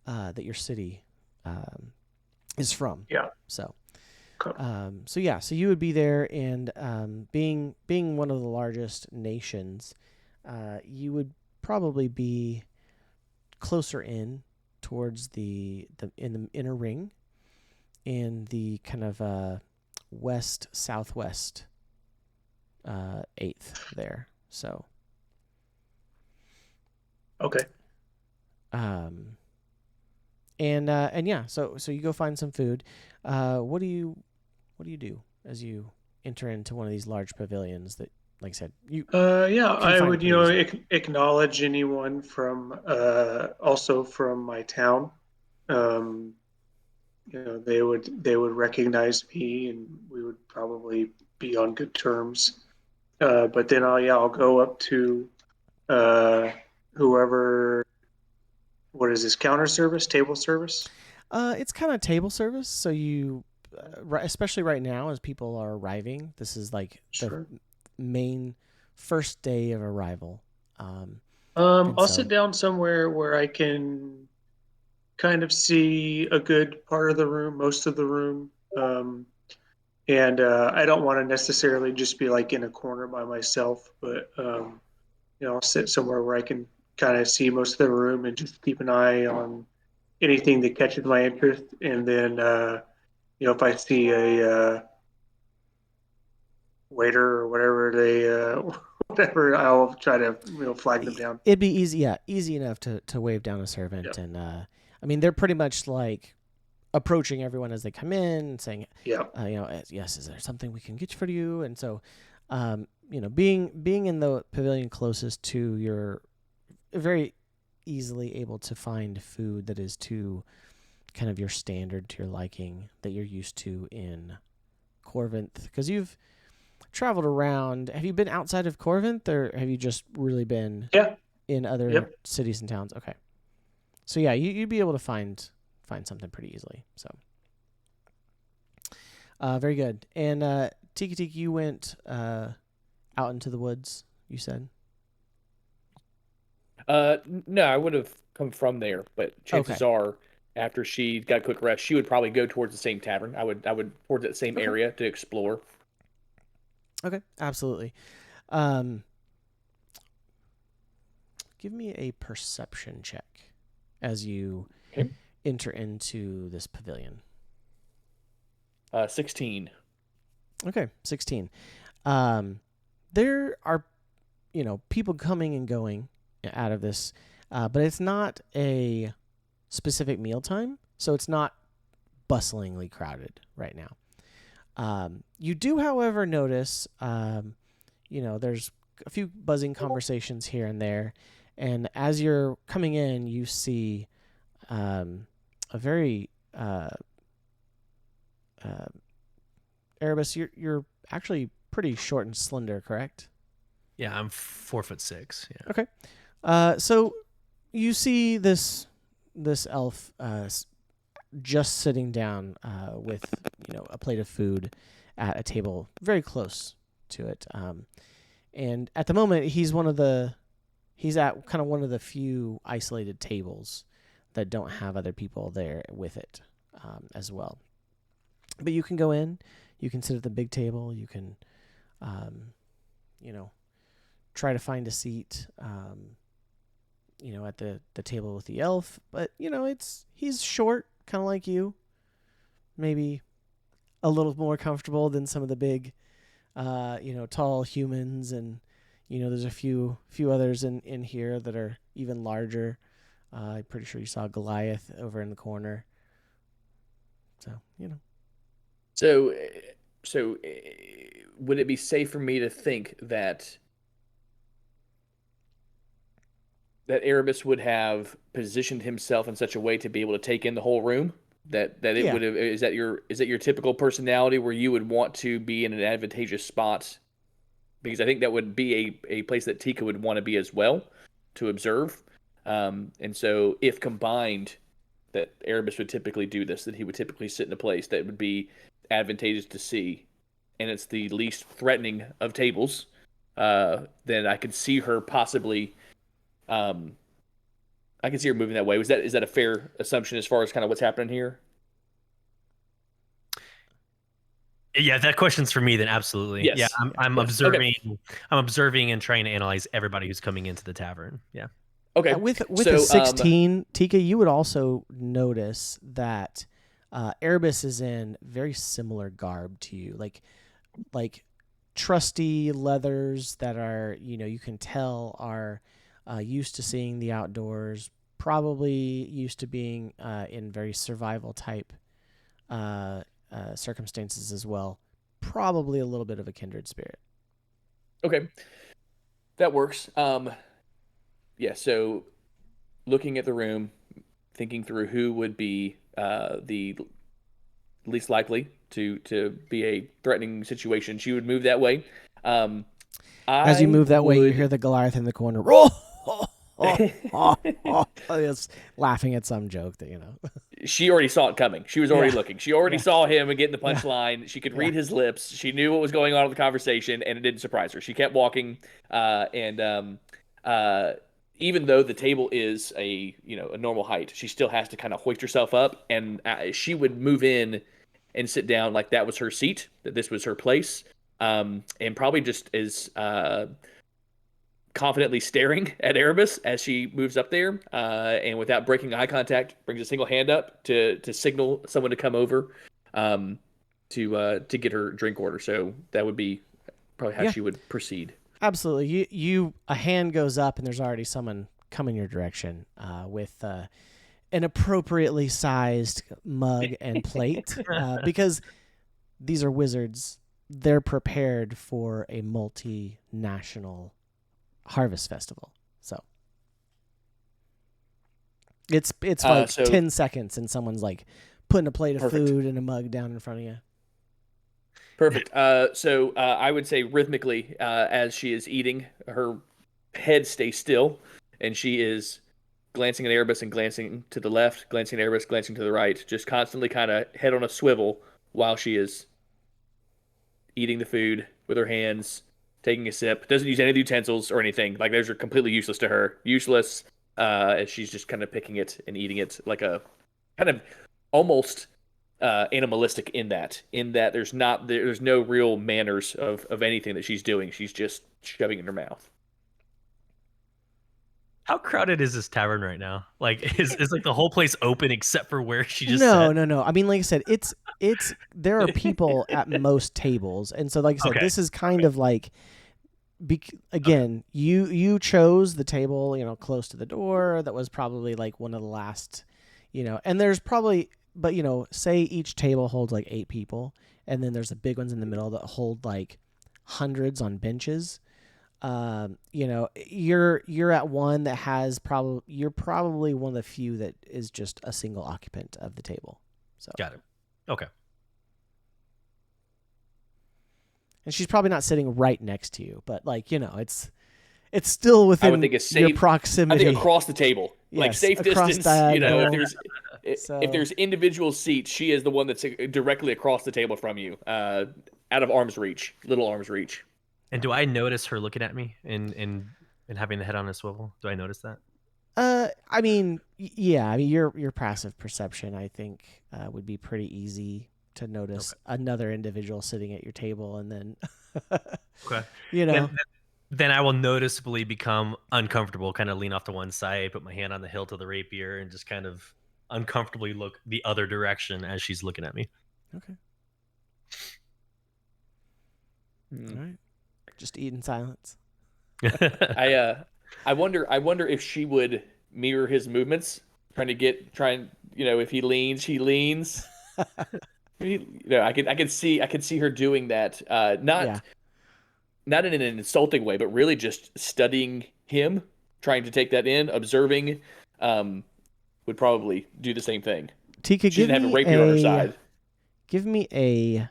[SPEAKER 1] that your city is from.
[SPEAKER 5] Yeah.
[SPEAKER 1] So.
[SPEAKER 5] Cool.
[SPEAKER 1] So you would be there, and being one of the largest nations, you would probably be closer in towards the inner ring, in the kind of west southwest eighth there. So.
[SPEAKER 5] Okay.
[SPEAKER 1] And yeah, so you go find some food. What do you do as you enter into one of these large pavilions that, like I said, you?
[SPEAKER 5] I
[SPEAKER 1] find
[SPEAKER 5] would,
[SPEAKER 1] it pretty
[SPEAKER 5] acknowledge anyone from also from my town. They would recognize me, and we would probably be on good terms. But then I'll go up to whoever. What is this, counter service, table service?
[SPEAKER 1] It's kind of table service. So you, especially right now as people are arriving, this is like
[SPEAKER 5] Sure.
[SPEAKER 1] the main first day of arrival.
[SPEAKER 5] I'll sit down somewhere where I can kind of see a good part of the room, most of the room. And I don't want to necessarily just be like in a corner by myself, but I'll sit somewhere where I can kind of see most of the room and just keep an eye on anything that catches my interest. And then, if I see a waiter or whatever, I'll try to flag them down.
[SPEAKER 1] It'd be easy enough to wave down a servant,
[SPEAKER 5] Yep.
[SPEAKER 1] and I mean they're pretty much like approaching everyone as they come in and saying,
[SPEAKER 5] Yeah.
[SPEAKER 1] yes, is there something we can get for you? And so, being in the pavilion closest to, you're very easily able to find food that is to kind of your standard, to your liking, that you're used to in Corvinth, because you've traveled around. Have you been outside of Corvinth, or have you just really been in other cities and towns? Okay. So yeah, you'd be able to find something pretty easily. So very good. And Tiki, you went out into the woods, you said?
[SPEAKER 4] No, I would have come from there, but chances are, after she got a quick rest, she would probably go towards the same tavern. I would towards that same area to explore.
[SPEAKER 1] Okay, absolutely. Give me a perception check as you enter into this pavilion.
[SPEAKER 4] 16.
[SPEAKER 1] Okay, 16. There are, people coming and going out of this, but it's not a specific mealtime, so it's not bustlingly crowded right now. You do, however, notice, there's a few buzzing conversations here and there, and as you're coming in, you see a very Erebus, you're actually pretty short and slender, correct?
[SPEAKER 3] Yeah, I'm 4'6". Yeah.
[SPEAKER 1] Okay. So you see this elf just sitting down with a plate of food at a table very close to it, and at the moment he's at kind of one of the few isolated tables that don't have other people there with it as well. But you can go in, you can sit at the big table, you can try to find a seat at the table with the elf, but he's short, kind of like you, maybe a little more comfortable than some of the big tall humans, and there's a few others in here that are even larger. I'm pretty sure you saw Goliath over in the corner.
[SPEAKER 4] So would it be safe for me to think that Erebus would have positioned himself in such a way to be able to take in the whole room? That it would have, is that your typical personality where you would want to be in an advantageous spot? Because I think that would be a place that Tika would want to be as well, to observe. And so if combined, that Erebus would typically do this, that he would typically sit in a place that would be advantageous to see, and it's the least threatening of tables, then I could see her possibly, I can see her moving that way. Is that a fair assumption as far as kind of what's happening here?
[SPEAKER 3] Yeah, if that question's for me, then absolutely.
[SPEAKER 4] Yes.
[SPEAKER 3] Yeah, I'm observing.
[SPEAKER 4] Okay.
[SPEAKER 3] I'm observing and trying to analyze everybody who's coming into the tavern. Yeah.
[SPEAKER 4] Okay.
[SPEAKER 1] With a 16, Tika, you would also notice that Erebus is in very similar garb to you, like trusty leathers that are, you can tell are used to seeing the outdoors, probably used to being in very survival type circumstances as well. Probably a little bit of a kindred spirit.
[SPEAKER 4] Okay, that works. Yeah. So, looking at the room, thinking through who would be the least likely to be a threatening situation, she would move that way.
[SPEAKER 1] As you move that way, you hear the Goliath in the corner. It's laughing at some joke that
[SPEAKER 4] She already saw it coming. She was already looking. She already saw him and getting the punchline. She could read his lips. She knew what was going on in the conversation, and it didn't surprise her. She kept walking, and even though the table is a normal height, she still has to kind of hoist herself up, and she would move in and sit down like that was her seat, that this was her place, and probably just as confidently staring at Erebus as she moves up there, and without breaking eye contact, brings a single hand up to signal someone to come over to get her drink order. So that would be probably how she would proceed.
[SPEAKER 1] Absolutely. You a hand goes up and there's already someone coming your direction with an appropriately sized mug and plate because these are wizards. they're prepared for a multinational harvest festival. So it's like
[SPEAKER 4] So
[SPEAKER 1] 10 seconds and someone's like putting a plate of
[SPEAKER 4] Perfect.
[SPEAKER 1] food and a mug down in front of you.
[SPEAKER 4] Perfect. So I would say rhythmically, as she is eating, her head stays still, and she is glancing at Erebus and glancing to the left, glancing at Erebus, glancing to the right, just constantly kind of head on a swivel while she is eating the food with her hands, taking a sip. Doesn't use any of the utensils or anything. Like those are completely useless to her. Useless, as she's just kind of picking it and eating it like a kind of almost animalistic in that there's no real manners of anything that she's doing. She's just shoving it in her mouth.
[SPEAKER 3] How crowded is this tavern right now? Like, is like the whole place open except for where she just
[SPEAKER 1] No,
[SPEAKER 3] sat?
[SPEAKER 1] no. I mean, like I said, it's there are people at most tables, and so like I said,
[SPEAKER 3] Okay.
[SPEAKER 1] this is kind of like, again, you chose the table, close to the door. That was probably like one of the last, and there's probably, but say each table holds like 8 people, and then there's the big ones in the middle that hold like hundreds on benches. You're at one that has you're probably one of the few that is just a single occupant of the table. So
[SPEAKER 3] Got it. Okay.
[SPEAKER 1] and she's probably not sitting right next to you, but like, it's still
[SPEAKER 4] I would
[SPEAKER 1] within
[SPEAKER 4] think it's
[SPEAKER 1] your
[SPEAKER 4] safe. I
[SPEAKER 1] proximity.
[SPEAKER 4] think across the table, like
[SPEAKER 1] Yes,
[SPEAKER 4] safe
[SPEAKER 1] across
[SPEAKER 4] distance.
[SPEAKER 1] diagonal. So-
[SPEAKER 4] If there's individual seats, she is the one that's directly across the table from you, out of arm's reach, little arm's reach.
[SPEAKER 3] And do I notice her looking at me and having the head on a swivel? Do I notice that?
[SPEAKER 1] I mean, yeah. I mean, your passive perception, I think, would be pretty easy to notice another individual sitting at your table, and then,
[SPEAKER 3] Okay.
[SPEAKER 1] Then
[SPEAKER 3] Then I will noticeably become uncomfortable, kind of lean off to one side, put my hand on the hilt of the rapier, and just kind of uncomfortably look the other direction as she's looking at me.
[SPEAKER 1] Okay. All right. Just eat in silence.
[SPEAKER 4] I wonder if she would mirror his movements, if he leans, she leans. I could see her doing that. Not in an insulting way, but really just studying him, trying to take that in, observing, would probably do the same thing.
[SPEAKER 1] Tika,
[SPEAKER 4] She didn't have a rapier on her side.
[SPEAKER 1] Give me a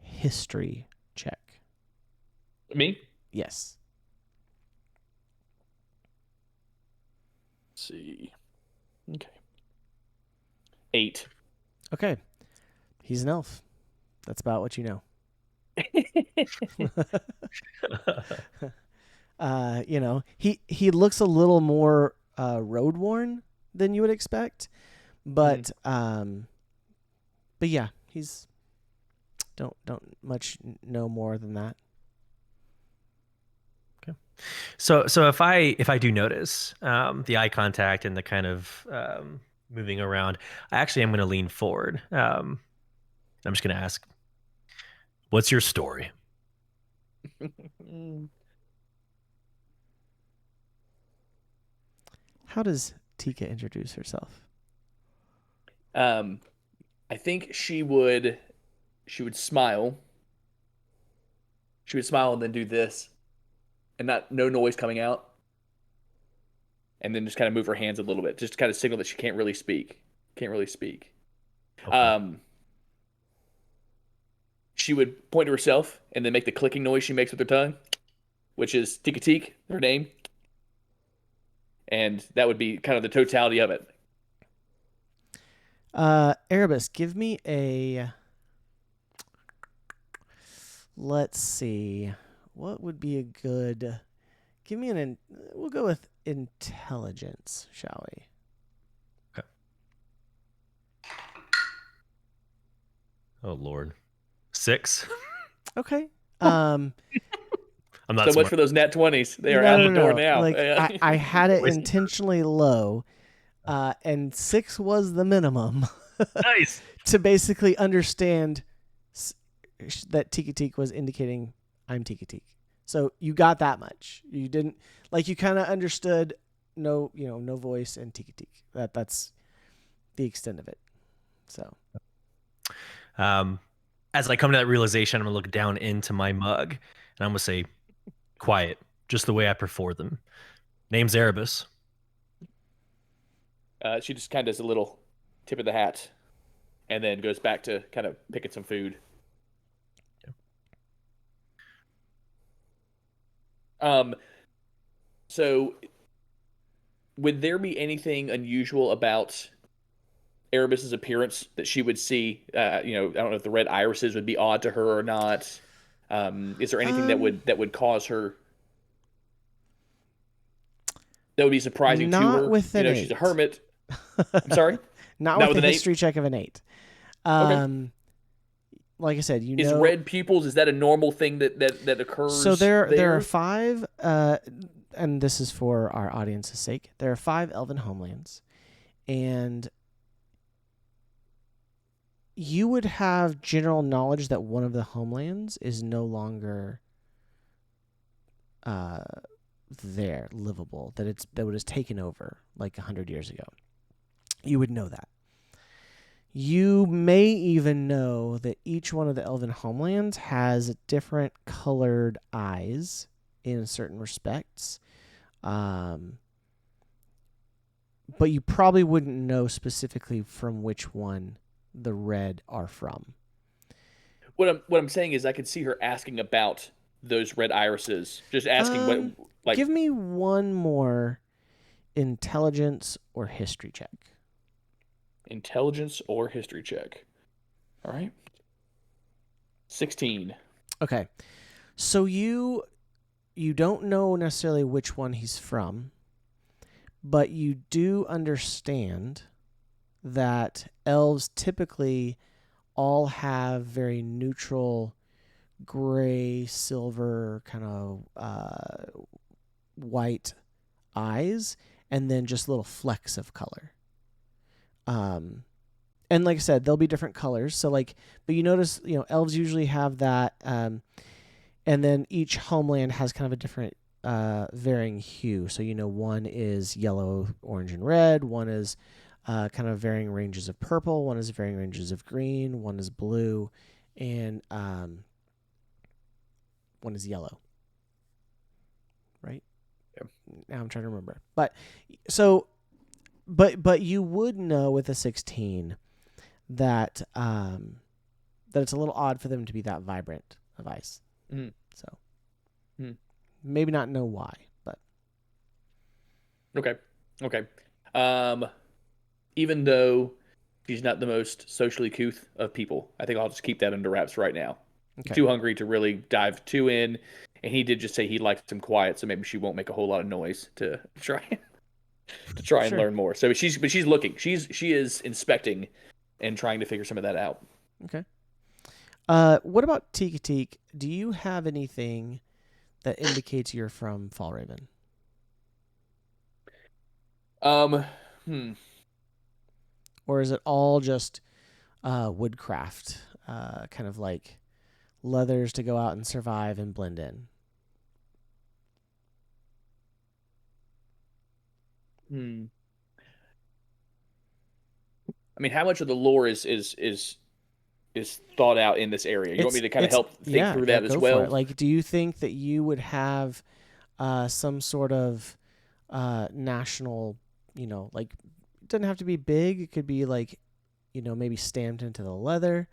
[SPEAKER 1] history check.
[SPEAKER 4] Me?
[SPEAKER 1] Yes.
[SPEAKER 4] Let's see. Okay. 8. Okay.
[SPEAKER 1] He's an elf. That's about what you know. He looks a little more road worn than you would expect, but yeah, he's don't much know more than that.
[SPEAKER 3] Okay. So if I do notice the eye contact and the kind of moving around, I actually am going to lean forward. I'm just going to ask, what's your story?
[SPEAKER 1] How does Tika introduce herself?
[SPEAKER 4] I think she would smile. She would smile and then do this, and no noise coming out, and then just kind of move her hands a little bit, just to kind of signal that she can't really speak. Okay. She would point to herself and then make the clicking noise she makes with her tongue, which is Tika Teek, her name. And that would be kind of the totality of it.
[SPEAKER 1] Erebus, give me a... Let's see. What would be a good... Give me we'll go with intelligence, shall we?
[SPEAKER 3] Okay. Oh, Lord. 6.
[SPEAKER 1] Okay.
[SPEAKER 3] I'm not
[SPEAKER 4] so
[SPEAKER 3] smart.
[SPEAKER 4] much for those nat 20s. They are out the door now.
[SPEAKER 1] Like, I had it intentionally low, and 6 was the minimum.
[SPEAKER 3] Nice.
[SPEAKER 1] To basically understand that Tika Teek was indicating I'm Tika Teek. So you got that much. You didn't, like, you kind of understood no voice and Tika Teek. That's the extent of it. So
[SPEAKER 3] as I come to that realization, I'm gonna look down into my mug and I'm gonna say, quiet, just the way I prefer them. Name's Erebus.
[SPEAKER 4] She just kind of does a little tip of the hat, and then goes back to kind of picking some food. So would there be anything unusual about Erebus's appearance that she would see? I don't know if the red irises would be odd to her or not. Is there anything that would cause her that would be surprising to
[SPEAKER 1] Not
[SPEAKER 4] her?
[SPEAKER 1] with an
[SPEAKER 4] She's a
[SPEAKER 1] 8.
[SPEAKER 4] hermit. I'm sorry,
[SPEAKER 1] Not
[SPEAKER 4] Not
[SPEAKER 1] with
[SPEAKER 4] with
[SPEAKER 1] a
[SPEAKER 4] an 8?
[SPEAKER 1] history check of an 8.
[SPEAKER 4] Okay.
[SPEAKER 1] Like I said,
[SPEAKER 4] Is red pupils, is that a normal thing that occurs?
[SPEAKER 1] So there are 5, and this is for our audience's sake. There are 5 elven homelands, and you would have general knowledge that one of the homelands is no longer there, livable, that it was taken over like 100 years ago. You would know that. You may even know that each one of the elven homelands has different colored eyes in certain respects. But you probably wouldn't know specifically from which one the red are from.
[SPEAKER 4] What I'm saying is I could see her asking about those red irises. Just asking
[SPEAKER 1] Give me one more intelligence or history check.
[SPEAKER 4] Intelligence or history check. All right. 16.
[SPEAKER 1] Okay. So you don't know necessarily which one he's from, but you do understand that elves typically all have very neutral gray, silver, kind of white eyes, and then just little flecks of color. And like I said, there'll be different colors. So but you notice, elves usually have that, and then each homeland has kind of a different varying hue. So one is yellow, orange, and red. One is kind of varying ranges of purple. One is varying ranges of green. One is blue, and one is yellow. Right?
[SPEAKER 4] Yep.
[SPEAKER 1] Now I'm trying to remember. But you would know with a 16 that that it's a little odd for them to be that vibrant of eyes.
[SPEAKER 4] Mm.
[SPEAKER 1] So maybe not know why, but
[SPEAKER 4] Okay. Even though she's not the most socially couth of people, I think I'll just keep that under wraps right now.
[SPEAKER 1] okay.
[SPEAKER 4] I'm too hungry to really dive too in, and he did just say he likes some quiet, so maybe she won't make a whole lot of noise to try and learn more. So she's looking. She is inspecting and trying to figure some of that out.
[SPEAKER 1] Okay. What about Teak? Do you have anything that indicates you're from Fallraven? Or is it all just woodcraft, kind of like leathers to go out and survive and blend in?
[SPEAKER 4] I mean, how much of the lore is thought out in this area? You want me to kind of help think through that as well?
[SPEAKER 1] For it. Do you think that you would have some sort of national, it doesn't have to be big. It could be maybe stamped into the leather,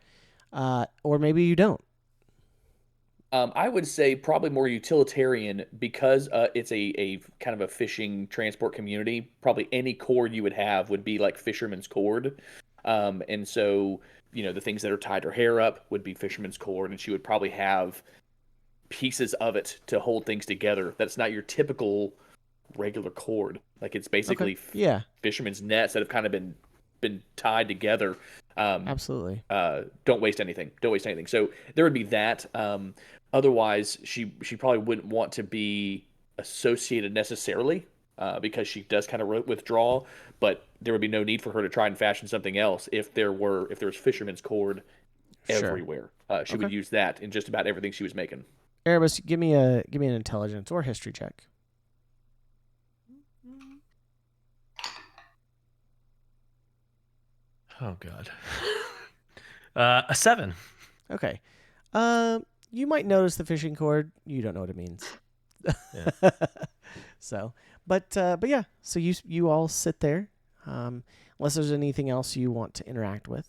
[SPEAKER 1] or maybe you don't.
[SPEAKER 4] I would say probably more utilitarian because it's a kind of a fishing transport community. Probably any cord you would have would be like fisherman's cord. And so, the things that are tied her hair up would be fisherman's cord, and she would probably have pieces of it to hold things together. That's not your typical regular cord. It's basically fisherman's nets that have kind of been tied together.
[SPEAKER 1] Absolutely.
[SPEAKER 4] Don't waste anything. So there would be that. Otherwise, she probably wouldn't want to be associated necessarily because she does kind of withdraw. But there would be no need for her to try and fashion something else if there was fisherman's cord everywhere. She would use that in just about everything she was making.
[SPEAKER 1] Erebus, give me an intelligence or history check.
[SPEAKER 3] Oh God. A 7.
[SPEAKER 1] Okay. You might notice the fishing cord. You don't know what it means.
[SPEAKER 3] Yeah.
[SPEAKER 1] So, but yeah. So you all sit there, unless there's anything else you want to interact with.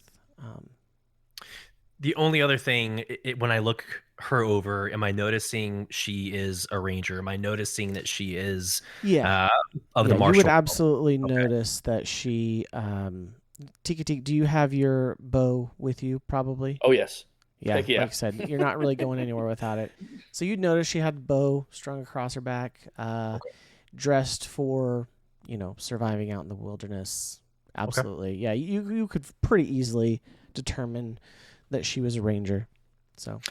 [SPEAKER 3] The only other thing, when I look her over, am I noticing she is a ranger? Am I noticing that she is
[SPEAKER 1] Yeah.
[SPEAKER 3] of
[SPEAKER 1] Yeah,
[SPEAKER 3] the martial?
[SPEAKER 1] you would absolutely notice that she. Tika Tika, do you have your bow with you? Probably.
[SPEAKER 4] Oh yes.
[SPEAKER 1] Yeah,
[SPEAKER 4] Heck yeah.
[SPEAKER 1] like I said, you're not really going anywhere without it. So you'd notice she had a bow strung across her back, dressed for, surviving out in the wilderness. Absolutely. Yeah, you could pretty easily determine that she was a ranger. So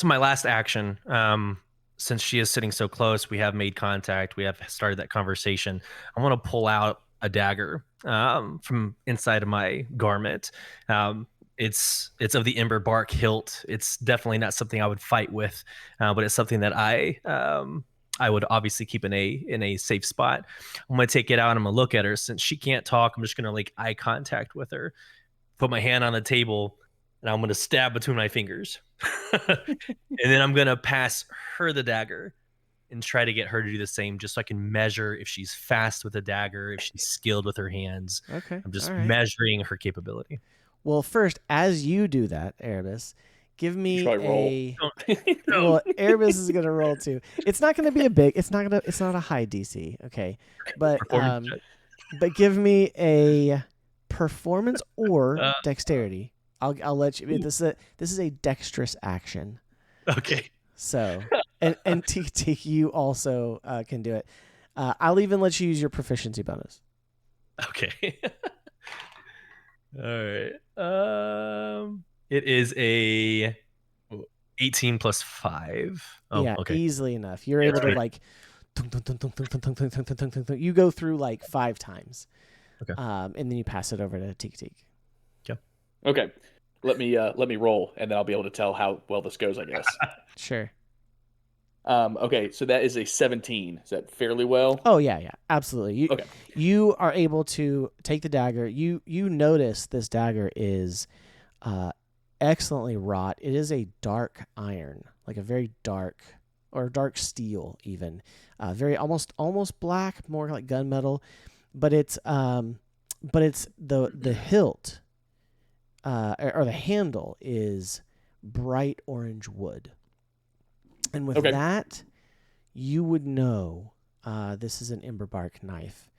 [SPEAKER 3] my last action, since she is sitting so close, we have made contact. We have started that conversation. I want to pull out a dagger from inside of my garment. It's of the ember bark hilt. It's definitely not something I would fight with, but it's something that I would obviously keep in a safe spot. I'm gonna take it out and I'm gonna look at her. Since she can't talk, I'm just gonna like eye contact with her, put my hand on the table, and I'm gonna stab between my fingers. And then I'm gonna pass her the dagger and try to get her to do the same, just so I can measure if she's fast with a dagger, if she's skilled with her hands.
[SPEAKER 1] okay,
[SPEAKER 3] I'm just
[SPEAKER 1] all right.
[SPEAKER 3] measuring her capability.
[SPEAKER 1] Well, first, as you do that, Erebus, give me
[SPEAKER 4] should
[SPEAKER 1] a.
[SPEAKER 3] No.
[SPEAKER 1] Well, Erebus is gonna roll too. It's not gonna be a big. It's not a high DC. Okay, but
[SPEAKER 3] Performance check.
[SPEAKER 1] but give me a performance or
[SPEAKER 3] Uh,
[SPEAKER 1] dexterity. I'll let you. This is a dexterous action.
[SPEAKER 3] Okay.
[SPEAKER 1] So and T you also can do it. I'll even let you use your proficiency bonus.
[SPEAKER 3] Okay. All right. It is a 18 plus 5. Oh,
[SPEAKER 1] Yeah,
[SPEAKER 3] okay.
[SPEAKER 1] easily enough. You're
[SPEAKER 3] Yeah,
[SPEAKER 1] able to
[SPEAKER 3] right.
[SPEAKER 1] like. Tung, tung, tung, tung, tung, tung, tung, tung, tung, tung, tung, tung. You go through like 5 times.
[SPEAKER 3] Okay.
[SPEAKER 1] And then you pass it over to Tik.
[SPEAKER 4] Okay. Let me roll, and then I'll be able to tell how well this goes, I guess.
[SPEAKER 1] Sure.
[SPEAKER 4] Okay, so that is a 17. Is that fairly well?
[SPEAKER 1] Oh yeah, absolutely.
[SPEAKER 4] Okay.
[SPEAKER 1] You are able to take the dagger. You notice this dagger is excellently wrought. It is a dark iron, like a very dark or dark steel even. Very almost black, more like gunmetal, but it's the hilt or the handle is bright orange wood. And with that, you would know this is an emberbark knife.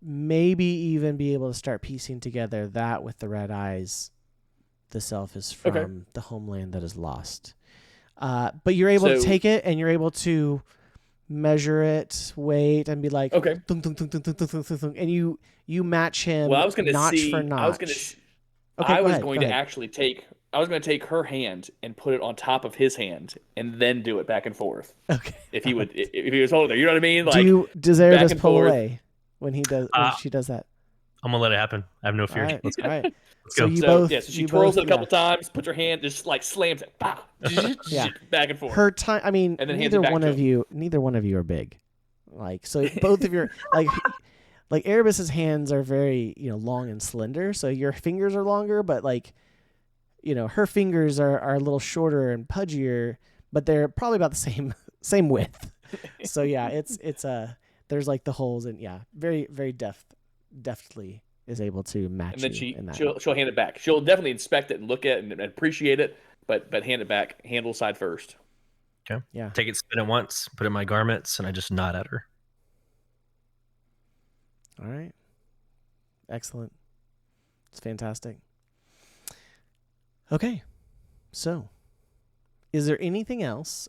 [SPEAKER 1] Maybe even be able to start piecing together that with the red eyes. This elf is from the homeland that is lost. But you're able to take it and you're able to measure it, wait, and be like,
[SPEAKER 4] okay.
[SPEAKER 1] Thung, thung, thung, thung, thung, thung, thung, thung, and you match him.
[SPEAKER 4] Well, I was going to
[SPEAKER 1] notch for notch.
[SPEAKER 4] I was going to take her hand and put it on top of his hand, and then do it back and forth.
[SPEAKER 1] Okay.
[SPEAKER 4] If he would, if he was holding there, you know what I mean? Like,
[SPEAKER 1] does Erebus
[SPEAKER 4] and
[SPEAKER 1] pull
[SPEAKER 4] forth.
[SPEAKER 1] away when he does when she does that?
[SPEAKER 3] I'm gonna let it happen. I have no fear.
[SPEAKER 1] All right.
[SPEAKER 3] Let's go.
[SPEAKER 1] All right.
[SPEAKER 3] Let's
[SPEAKER 1] So
[SPEAKER 3] go.
[SPEAKER 1] you both.
[SPEAKER 4] So she
[SPEAKER 1] you
[SPEAKER 4] twirls
[SPEAKER 1] both,
[SPEAKER 4] it a couple times, puts her hand, just like slams it, pow,
[SPEAKER 1] Yeah.
[SPEAKER 4] back and forth.
[SPEAKER 1] Her time. I mean,
[SPEAKER 4] And then hands
[SPEAKER 1] neither
[SPEAKER 4] it back
[SPEAKER 1] one
[SPEAKER 4] to
[SPEAKER 1] of you are big. Like, so both of your like Erebus's hands are very long and slender. So your fingers are longer, but like her fingers are a little shorter and pudgier, but they're probably about the same width. So yeah, it's there's like the holes, and yeah, very very deftly is able to match.
[SPEAKER 4] And then
[SPEAKER 1] you in that.
[SPEAKER 4] she'll hand it back. She'll definitely inspect it and look at it and appreciate it, but hand it back, handle side first.
[SPEAKER 3] Okay.
[SPEAKER 1] Yeah.
[SPEAKER 3] Take it, spin it once, put it in my garments, and I just nod at her.
[SPEAKER 1] All right. Excellent. It's fantastic. Okay. So, is there anything else?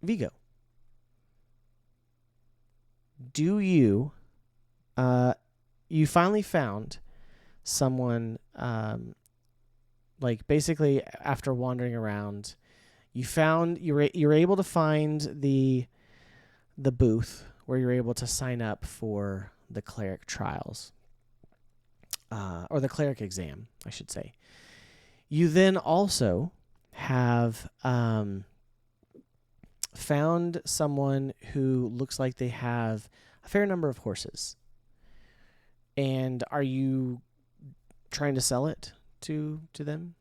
[SPEAKER 1] Vigo, do you you finally found someone like basically after wandering around, you're able to find the booth where you're able to sign up for the cleric trials, or the cleric exam, I should say. You then also have found someone who looks like they have a fair number of horses. And are you trying to sell it to them?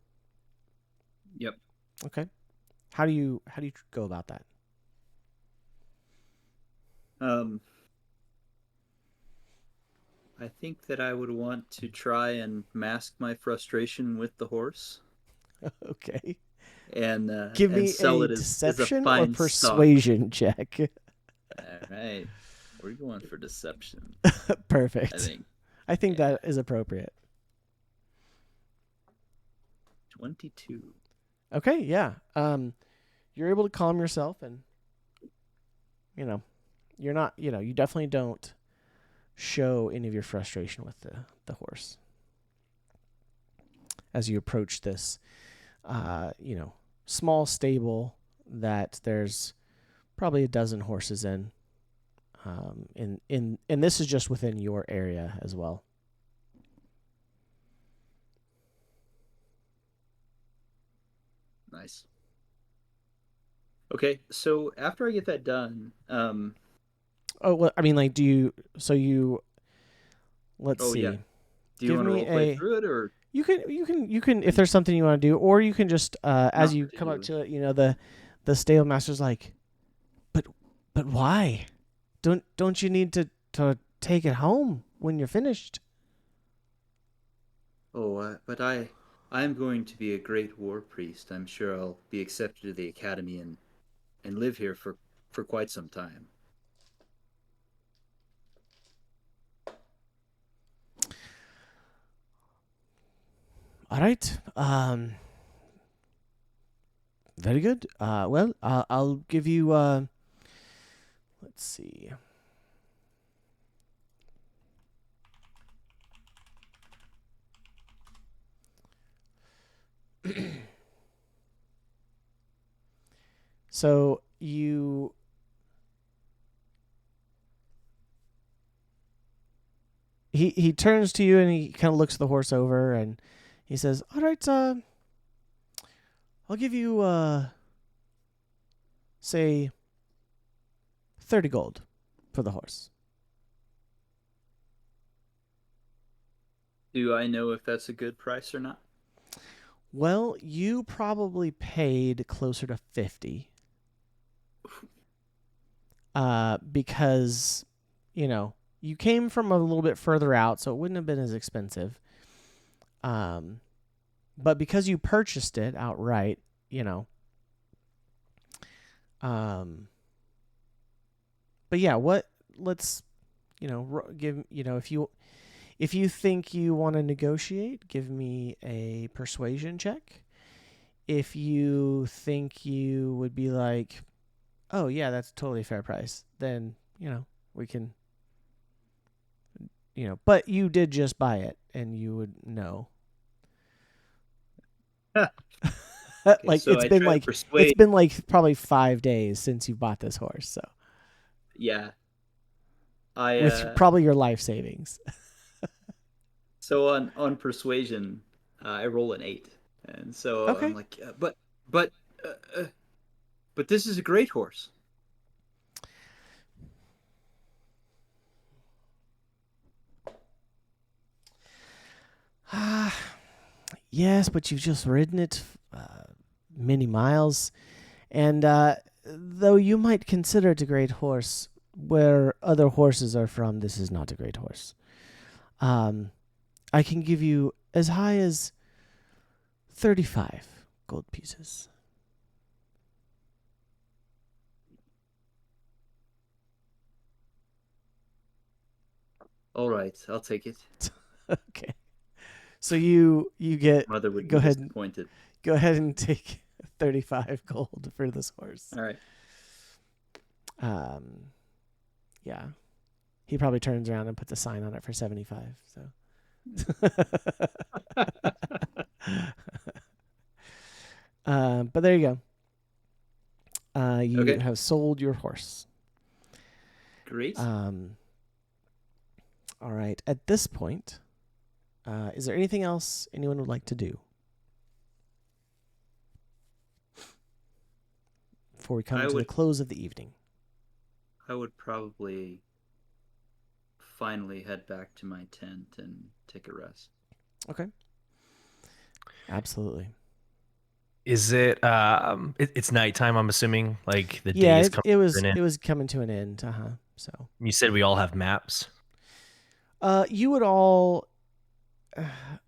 [SPEAKER 1] Okay. How do you go about that?
[SPEAKER 2] I think that I would want to try and mask my frustration with the horse
[SPEAKER 1] Okay. Give
[SPEAKER 2] and
[SPEAKER 1] me
[SPEAKER 2] sell
[SPEAKER 1] a
[SPEAKER 2] it as a
[SPEAKER 1] deception or
[SPEAKER 2] fine stock.
[SPEAKER 1] persuasion check.
[SPEAKER 2] All right, we're going for deception.
[SPEAKER 1] Perfect.
[SPEAKER 2] I think yeah.
[SPEAKER 1] That is appropriate.
[SPEAKER 2] 22.
[SPEAKER 1] Okay, yeah. You're able to calm yourself, and you're not. You definitely don't show any of your frustration with the horse as you approach this, small stable that there's probably a dozen horses in. And this is just within your area as well.
[SPEAKER 2] Nice. Okay, so after I get that done,
[SPEAKER 1] oh well, I mean, like, do you? So you. Let's see.
[SPEAKER 2] Yeah. Do you want to roleplay through it, or
[SPEAKER 1] you can if there's something you want to do, or you can just as you come up to it, the stable master's like, but why? Don't you need to take it home when you're finished?
[SPEAKER 2] Oh, but I'm going to be a great war priest. I'm sure I'll be accepted to the academy and live here for quite some time.
[SPEAKER 1] All right. Very good. Well, I'll give you. Let's see. So you. He turns to you and he kind of looks the horse over and he says, "All right, I'll give you say 30 gold for the horse."
[SPEAKER 2] Do I know if that's a good price or not?
[SPEAKER 1] Well, you probably paid closer to 50. Because, you came from a little bit further out, so it wouldn't have been as expensive. But because you purchased it outright, but yeah, let's, give, if you think you want to negotiate, give me a persuasion check. If you think you would be like, oh yeah, that's totally a fair price, then, we can, but you did just buy it and you would know. Like,
[SPEAKER 2] so
[SPEAKER 1] it's been like probably 5 days since you bought this horse, so
[SPEAKER 2] yeah,
[SPEAKER 1] with probably your life savings.
[SPEAKER 2] So on persuasion, I roll an 8, and so
[SPEAKER 1] okay.
[SPEAKER 2] I'm like, but this is a great horse.
[SPEAKER 1] Yes, but you've just ridden it many miles, and though you might consider it a great horse, where other horses are from, this is not a great horse. I can give you as high as 35 gold pieces.
[SPEAKER 2] All right, I'll take it.
[SPEAKER 1] Okay. So you get
[SPEAKER 2] Mother would
[SPEAKER 1] go
[SPEAKER 2] be
[SPEAKER 1] ahead
[SPEAKER 2] disappointed.
[SPEAKER 1] Go ahead and take 35 gold for this horse.
[SPEAKER 2] All right.
[SPEAKER 1] Yeah. He probably turns around and puts a sign on it for 75. So. But there you go. You have sold your horse.
[SPEAKER 2] Great.
[SPEAKER 1] All right. At this point, is there anything else anyone would like to do before we come to the close of the evening?
[SPEAKER 2] I would probably finally head back to my tent and take a rest.
[SPEAKER 1] Okay. Absolutely.
[SPEAKER 3] Is it, it's nighttime, I'm assuming, like the
[SPEAKER 1] Yeah,
[SPEAKER 3] day is
[SPEAKER 1] it,
[SPEAKER 3] coming
[SPEAKER 1] it
[SPEAKER 3] to
[SPEAKER 1] was
[SPEAKER 3] an end.
[SPEAKER 1] it was coming to an end. So,
[SPEAKER 3] You said we all have maps.
[SPEAKER 1] you would all.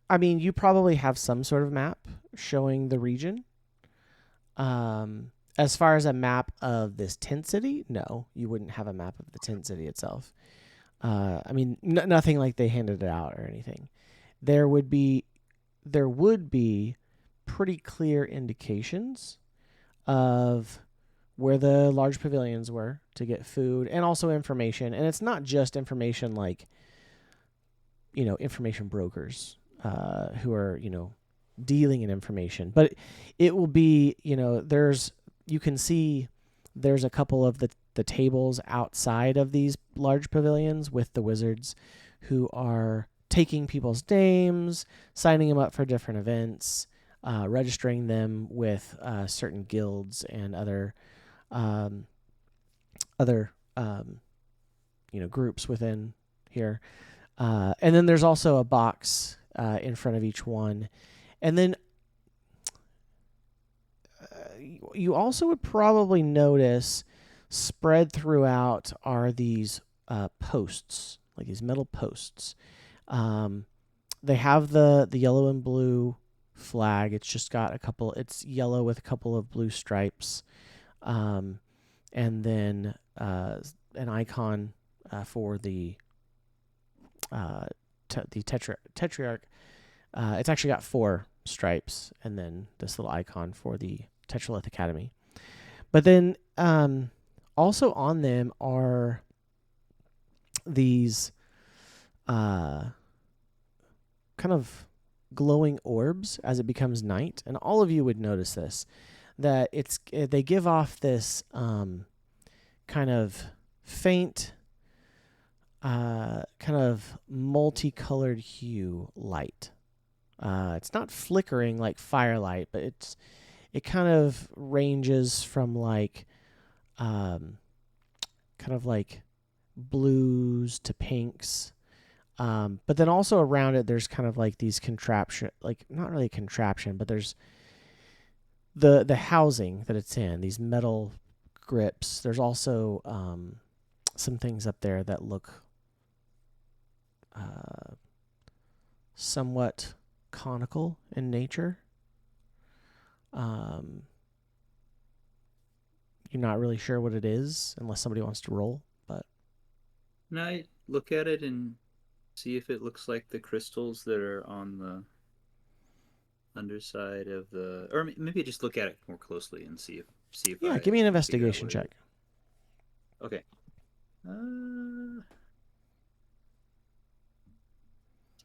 [SPEAKER 1] I mean, you probably have some sort of map showing the region. As far as a map of this tent city, no, you wouldn't have a map of the tent city itself. I mean, nothing like they handed it out or anything. There would be pretty clear indications of where the large pavilions were to get food and also information. And it's not just information like, information brokers who are, dealing in information, but it will be, you can see there's a couple of the tables outside of these large pavilions with the wizards who are taking people's names, signing them up for different events, registering them with certain guilds and other groups within here. And then there's also a box in front of each one. And then you also would probably notice spread throughout are these posts, like these metal posts. They have the yellow and blue flag. It's just got it's yellow with a couple of blue stripes. And then an icon for the tetrarch. It's actually got 4 stripes, and then this little icon for the Tetralith Academy. But then also on them are these kind of glowing orbs as it becomes night, and all of you would notice this, that they give off this kind of faint kind of multicolored hue light. It's not flickering like firelight, but it kind of ranges from like kind of like blues to pinks. But then also around it there's kind of like these contraption, like not really a contraption, but there's the housing that it's in, these metal grips. There's also some things up there that look somewhat conical in nature. You're not really sure what it is unless somebody wants to roll, but
[SPEAKER 2] Can I look at it and see if it looks like the crystals that are on the underside of the, or maybe just look at it more closely and see if
[SPEAKER 1] yeah,
[SPEAKER 2] I
[SPEAKER 1] give me an
[SPEAKER 2] can figure out
[SPEAKER 1] investigation
[SPEAKER 2] what it
[SPEAKER 1] check.
[SPEAKER 2] is. Okay.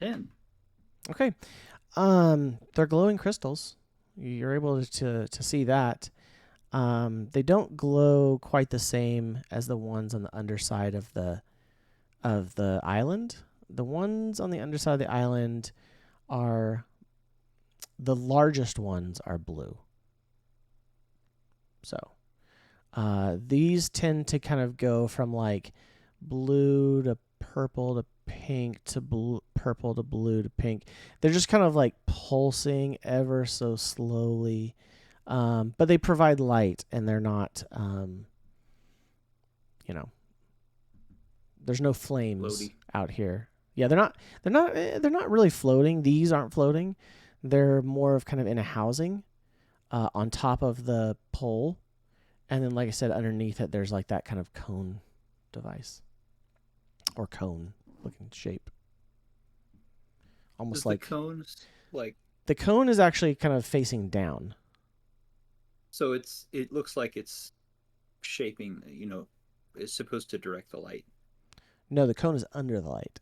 [SPEAKER 2] 10.
[SPEAKER 1] Okay. They're glowing crystals. You're able to see that. They don't glow quite the same as the ones on the underside of the island. The ones on the underside of the island are the largest ones are blue. So, these tend to kind of go from like blue to purple to pink to blue, purple to blue to pink. They're just kind of like pulsing ever so slowly, but they provide light, and they're not, there's no flames
[SPEAKER 2] Floaty.
[SPEAKER 1] out here. Yeah, they're not really floating. These aren't floating. They're more of kind of in a housing, on top of the pole, and then like I said, underneath it, there's like that kind of cone device or cone looking shape. Almost
[SPEAKER 2] Does
[SPEAKER 1] like
[SPEAKER 2] the cones like,
[SPEAKER 1] the cone is actually kind of facing down.
[SPEAKER 2] so it looks like it's shaping, it's supposed to direct the light.
[SPEAKER 1] No, the cone is under the light.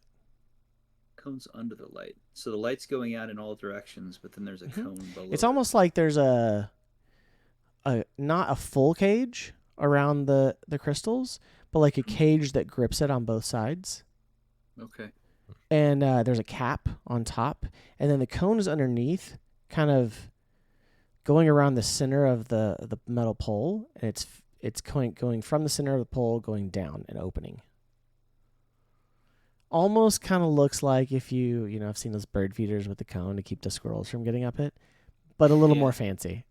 [SPEAKER 2] Cone's under the light. So the light's going out in all directions, but then there's a cone below.
[SPEAKER 1] It's almost like there's a not a full cage around the crystals, but like a cage that grips it on both sides.
[SPEAKER 2] Okay.
[SPEAKER 1] And there's a cap on top, and then the cone is underneath, kind of going around the center of the metal pole, and it's going from the center of the pole, going down and opening. Almost kind of looks like if I've seen those bird feeders with the cone to keep the squirrels from getting up it, but a little
[SPEAKER 2] Yeah.
[SPEAKER 1] more fancy.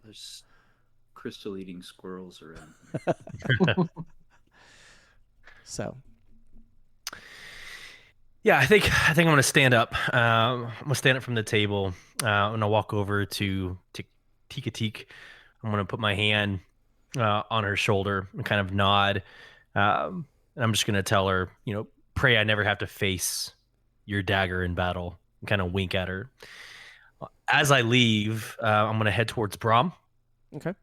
[SPEAKER 2] There's crystal eating squirrels around.
[SPEAKER 1] So,
[SPEAKER 3] Yeah, I think I'm gonna stand up. I'm gonna stand up from the table. And I'll walk over to Tika Teak. I'm gonna put my hand on her shoulder and kind of nod. And I'm just gonna tell her, pray I never have to face your dagger in battle. And kind of wink at her. As I leave, I'm gonna head towards Brahm.
[SPEAKER 1] okay.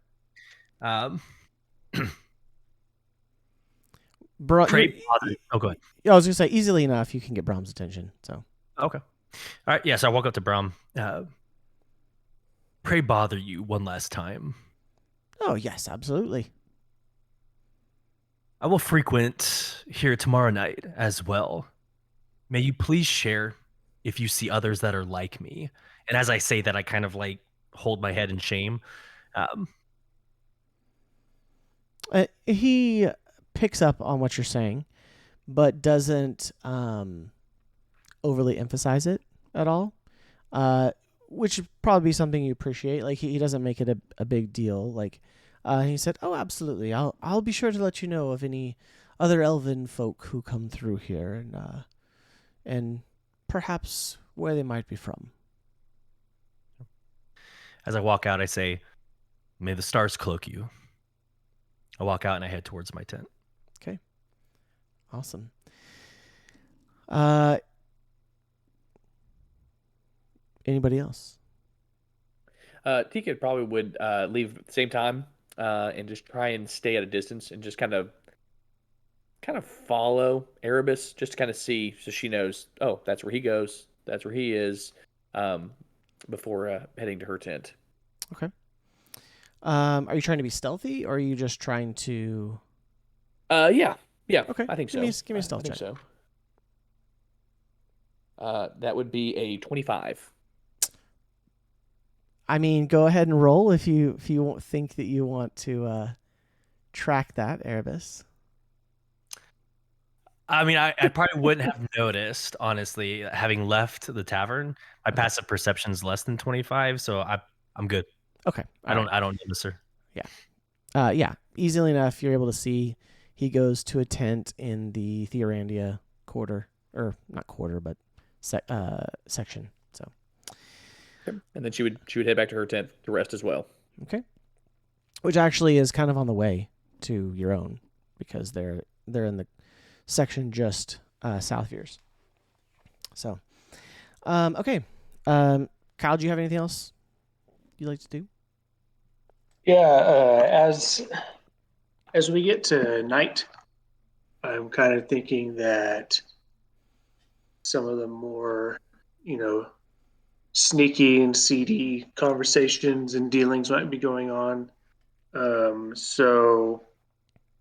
[SPEAKER 3] Um,
[SPEAKER 1] Pray.
[SPEAKER 3] Oh, go ahead.
[SPEAKER 1] Yeah, I was gonna say easily enough you can get Brahm's attention. So
[SPEAKER 3] Okay. All right. Yeah. So I walk up to Brahm. Pray bother you one last time.
[SPEAKER 1] oh yes, absolutely.
[SPEAKER 3] I will frequent here tomorrow night as well. May you please share if you see others that are like me. And as I say that, I kind of like hold my head in shame.
[SPEAKER 1] He picks up on what you're saying, but doesn't overly emphasize it at all, which would probably be something you appreciate. Like he doesn't make it a big deal. Like he said, "Oh, absolutely. I'll be sure to let you know of any other elven folk who come through here, and perhaps where they might be from."
[SPEAKER 3] As I walk out, I say, "May the stars cloak you." I walk out and I head towards my tent.
[SPEAKER 1] Okay. Awesome. Anybody else?
[SPEAKER 4] Tika probably would leave at the same time and just try and stay at a distance and just kind of follow Erebus, just to kind of see, so she knows, oh, that's where he goes, that's where he is, before heading to her tent.
[SPEAKER 1] Okay. Are you trying to be stealthy, or are you just trying to?
[SPEAKER 4] Yeah.
[SPEAKER 1] Okay.
[SPEAKER 4] I think so.
[SPEAKER 1] Give me a stealth
[SPEAKER 4] I think
[SPEAKER 1] check.
[SPEAKER 4] So. That would be a 25.
[SPEAKER 1] I mean, go ahead and roll if you think that you want to track that, Erebus.
[SPEAKER 3] I mean, I probably wouldn't have noticed, honestly, having left the tavern. My passive perception is less than 25, so I'm good.
[SPEAKER 1] Okay.
[SPEAKER 3] I don't notice her.
[SPEAKER 1] Yeah. Yeah. Easily enough, you're able to see he goes to a tent in the Theorandia quarter, or not quarter, but section. So.
[SPEAKER 4] And then she would head back to her tent to rest as well.
[SPEAKER 1] Okay. Which actually is kind of on the way to your own, because they're in the section just south of yours. So, okay. Kyle, do you have anything else you'd like to do?
[SPEAKER 5] Yeah, as we get to night, I'm kind of thinking that some of the more, sneaky and seedy conversations and dealings might be going on. So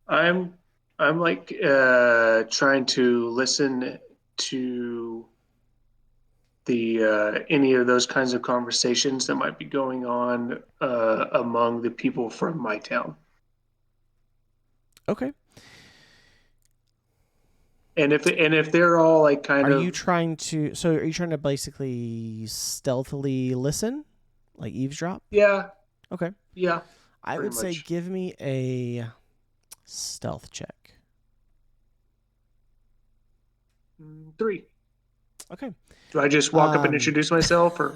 [SPEAKER 5] I'm like trying to listen to the any of those kinds of conversations that might be going on among the people from my town.
[SPEAKER 1] Okay.
[SPEAKER 5] And if they're all like kind of,
[SPEAKER 1] Are you trying to basically stealthily listen, like eavesdrop?
[SPEAKER 5] yeah,
[SPEAKER 1] Okay.
[SPEAKER 5] yeah,
[SPEAKER 1] I would say
[SPEAKER 5] much.
[SPEAKER 1] give me a stealth check.
[SPEAKER 5] 3.
[SPEAKER 1] Okay.
[SPEAKER 5] Do I just walk up and introduce myself, or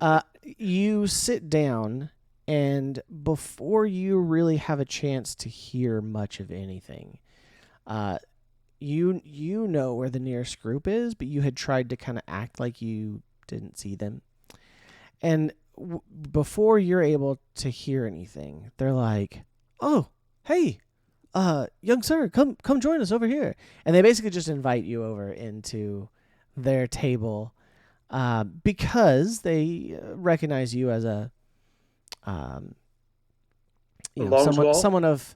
[SPEAKER 5] what?
[SPEAKER 1] You sit down, and before you really have a chance to hear much of anything, you know where the nearest group is, but you had tried to kind of act like you didn't see them. And before you're able to hear anything, they're like, "Oh, hey, young sir, come join us over here." And they basically just invite you over into their table, because they recognize you as a, someone of,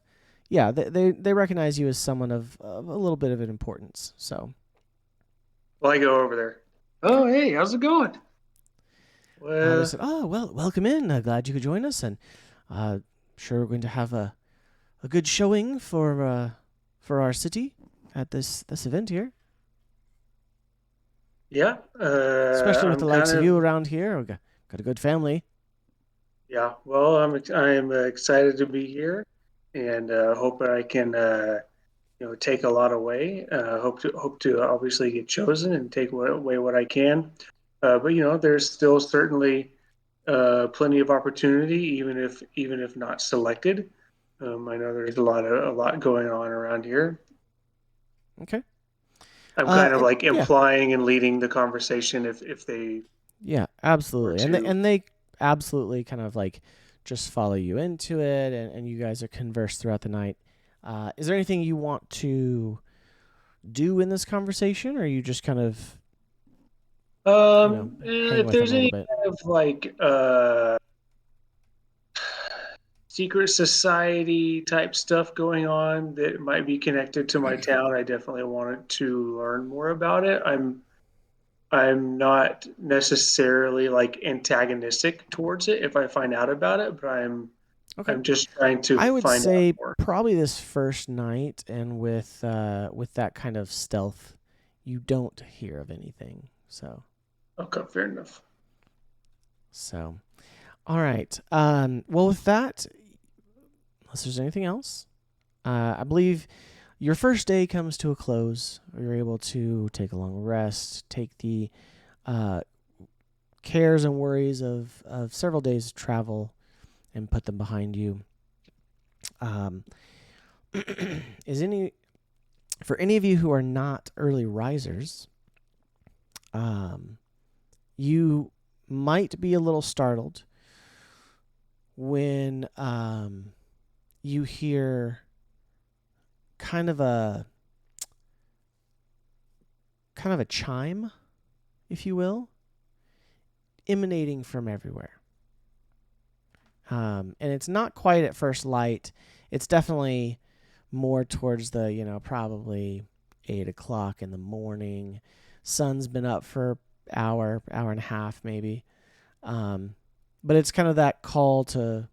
[SPEAKER 1] yeah, they recognize you as someone of a little bit of an importance. So,
[SPEAKER 5] well, I go over there. Oh, hey, how's it going?
[SPEAKER 1] they said, "Oh, well, welcome in. Glad you could join us, and sure we're going to have a good showing for our city at this event here.
[SPEAKER 5] Yeah,
[SPEAKER 1] Especially with the likes of you around here. We've got a good family.
[SPEAKER 5] Yeah, well, I am excited to be here, and hope that I can take a lot away. Hope to obviously get chosen and take away what I can. But there's still certainly plenty of opportunity, even if not selected. I know there's a lot going on around here.
[SPEAKER 1] Okay.
[SPEAKER 5] I'm kind of
[SPEAKER 1] And
[SPEAKER 5] like
[SPEAKER 1] yeah,
[SPEAKER 5] implying and leading the conversation if they
[SPEAKER 1] yeah,
[SPEAKER 5] were
[SPEAKER 1] absolutely. And
[SPEAKER 5] to.
[SPEAKER 1] they absolutely kind of like just follow you into it, and you guys are converse throughout the night. Is there anything you want to do in this conversation, or are you just kind of hang
[SPEAKER 5] If
[SPEAKER 1] with them
[SPEAKER 5] there's
[SPEAKER 1] a little
[SPEAKER 5] any
[SPEAKER 1] bit?
[SPEAKER 5] kind of like secret society type stuff going on that might be connected to my town, I definitely wanted to learn more about it. I'm not necessarily like antagonistic towards it if I find out about it, but
[SPEAKER 1] Okay.
[SPEAKER 5] I'm just trying to
[SPEAKER 1] I would
[SPEAKER 5] find out
[SPEAKER 1] say
[SPEAKER 5] more.
[SPEAKER 1] probably this first night, and with that kind of stealth, you don't hear of anything.
[SPEAKER 5] Okay, fair enough.
[SPEAKER 1] So, all right. Well, with that, unless there's anything else, I believe your first day comes to a close. You're able to take a long rest, take the cares and worries of several days of travel, and put them behind you. For any of you who are not early risers, you might be a little startled when you hear kind of a chime, if you will, emanating from everywhere. And it's not quite at first light. It's definitely more towards the, probably 8 o'clock in the morning. Sun's been up for hour and a half maybe. But it's kind of that call to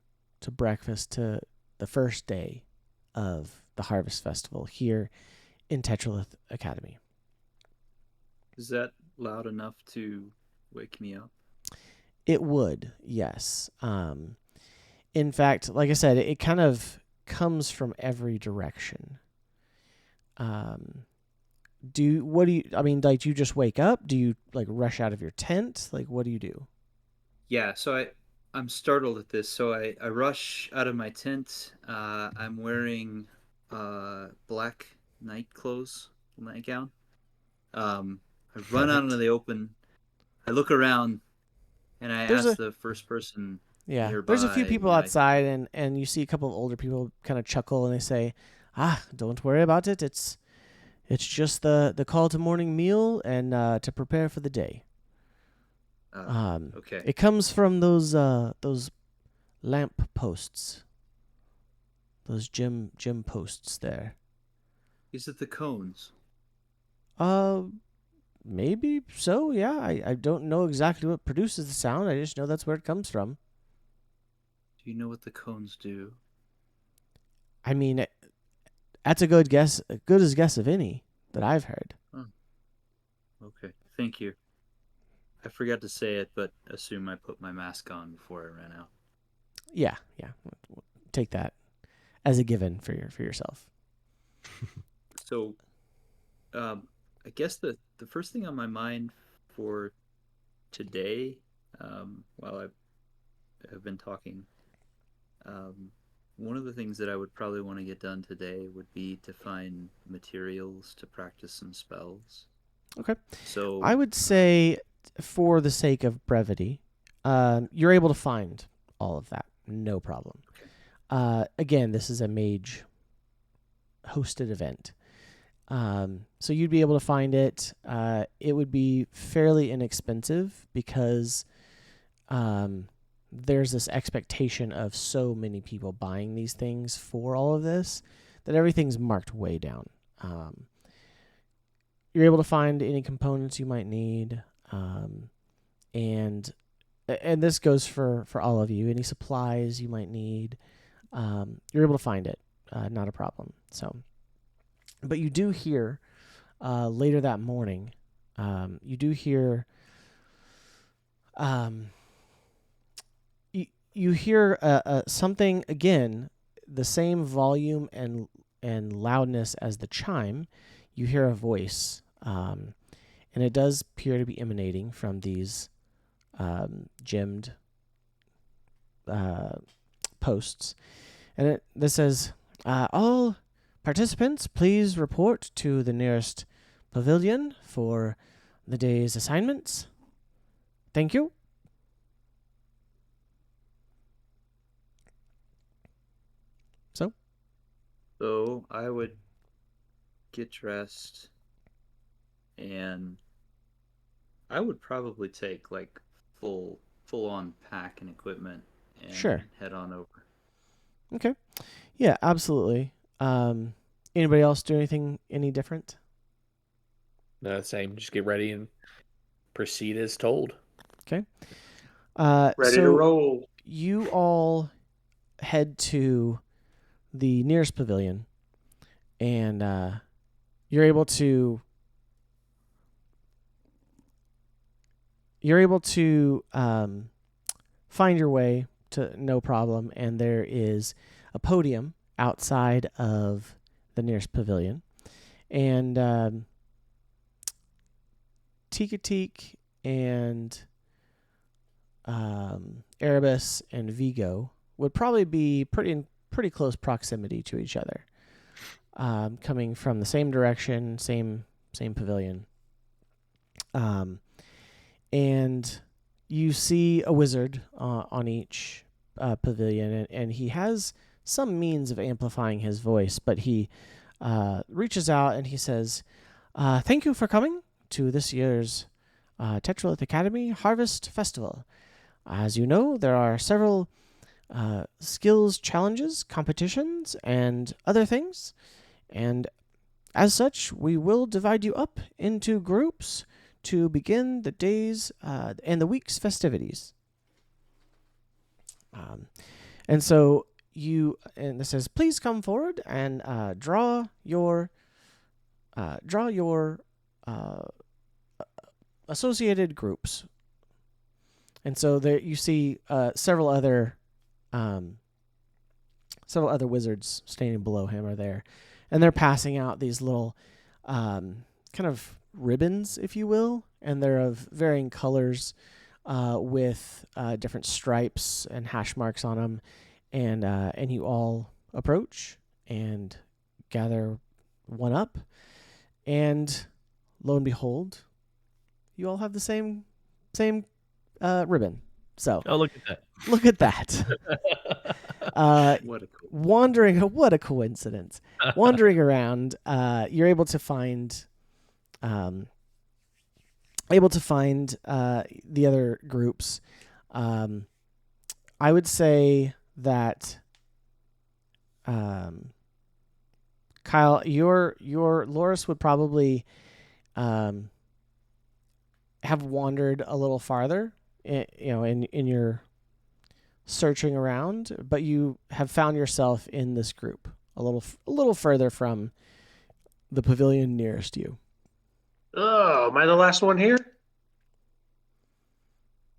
[SPEAKER 1] breakfast, to the first day of the Harvest Festival here in Tetralith Academy.
[SPEAKER 2] Is that loud enough to wake me up?
[SPEAKER 1] It would, yes. In fact, like I said, it kind of comes from every direction. Do you just wake up? Do you like rush out of your tent? Like, what do you do?
[SPEAKER 2] Yeah, so I'm startled at this. So I rush out of my tent. I'm wearing black nightgown. I run out into the open. I look around and I
[SPEAKER 1] There's
[SPEAKER 2] ask
[SPEAKER 1] a
[SPEAKER 2] the first person
[SPEAKER 1] there's a few
[SPEAKER 2] nearby.
[SPEAKER 1] people outside, and you see a couple of older people kind of chuckle, and they say, don't worry about it. It's just the call to morning meal and to prepare for the day.
[SPEAKER 2] Okay.
[SPEAKER 1] It comes from those lamp posts, those gym posts there.
[SPEAKER 2] Is it the cones?
[SPEAKER 1] Maybe so. Yeah, I don't know exactly what produces the sound. I just know that's where it comes from.
[SPEAKER 2] Do you know what the cones do?
[SPEAKER 1] I mean, that's a good guess, as good as guess of any that I've heard.
[SPEAKER 2] Oh. Okay. Thank you. I forgot to say it, but assume I put my mask on before I ran out.
[SPEAKER 1] Yeah. Take that as a given for yourself.
[SPEAKER 2] So, I guess the first thing on my mind for today, while I have been talking, one of the things that I would probably want to get done today would be to find materials to practice some spells.
[SPEAKER 1] Okay.
[SPEAKER 2] So
[SPEAKER 1] I would say, for the sake of brevity, you're able to find all of that, no problem.
[SPEAKER 2] Okay.
[SPEAKER 1] Again, this is a mage hosted event. So you'd be able to find it. It would be fairly inexpensive because there's this expectation of so many people buying these things for all of this that everything's marked way down. You're able to find any components you might need, and this goes for all of you. Any supplies you might need, you're able to find it. Not a problem. So. But you do hear later that morning, you hear something again, the same volume and loudness as the chime. You hear a voice, and it does appear to be emanating from these gemmed posts. And this says, all participants, please report to the nearest pavilion for the day's assignments. Thank you.
[SPEAKER 2] So I would get dressed, and I would probably take like full on pack and equipment and
[SPEAKER 1] Sure.
[SPEAKER 2] head on over.
[SPEAKER 1] Okay. Yeah, absolutely. Anybody else do anything any different?
[SPEAKER 4] No, same. Just get ready and proceed as told.
[SPEAKER 1] Okay.
[SPEAKER 5] Ready
[SPEAKER 1] so
[SPEAKER 5] to roll.
[SPEAKER 1] you all head to the nearest pavilion, and you're able to find your way to no problem. And there is a podium outside of the nearest pavilion, and Tikatik and Erebus and Vigo would probably be pretty close proximity to each other, coming from the same direction, same pavilion. And you see a wizard on each pavilion, and he has some means of amplifying his voice, but he reaches out and he says, thank you for coming to this year's Tetralith Academy Harvest Festival. As you know, there are several skills challenges, competitions, and other things, and as such, we will divide you up into groups to begin the day's and the week's festivities. And so and this says, please come forward and draw your associated groups. And so there you see several other wizards standing below him are there, and they're passing out these little kind of ribbons, if you will, and they're of varying colors with different stripes and hash marks on them, and you all approach and gather one up, and lo and behold, you all have the same ribbon. So
[SPEAKER 3] look at that.
[SPEAKER 1] Look at that.
[SPEAKER 2] What a cool.
[SPEAKER 1] What a coincidence. Wandering around, you're able to find the other groups. I would say that Kyle, your Loris would probably have wandered a little farther, in your searching around, but you have found yourself in this group a little further from the pavilion nearest you.
[SPEAKER 5] Oh, am I the last one here?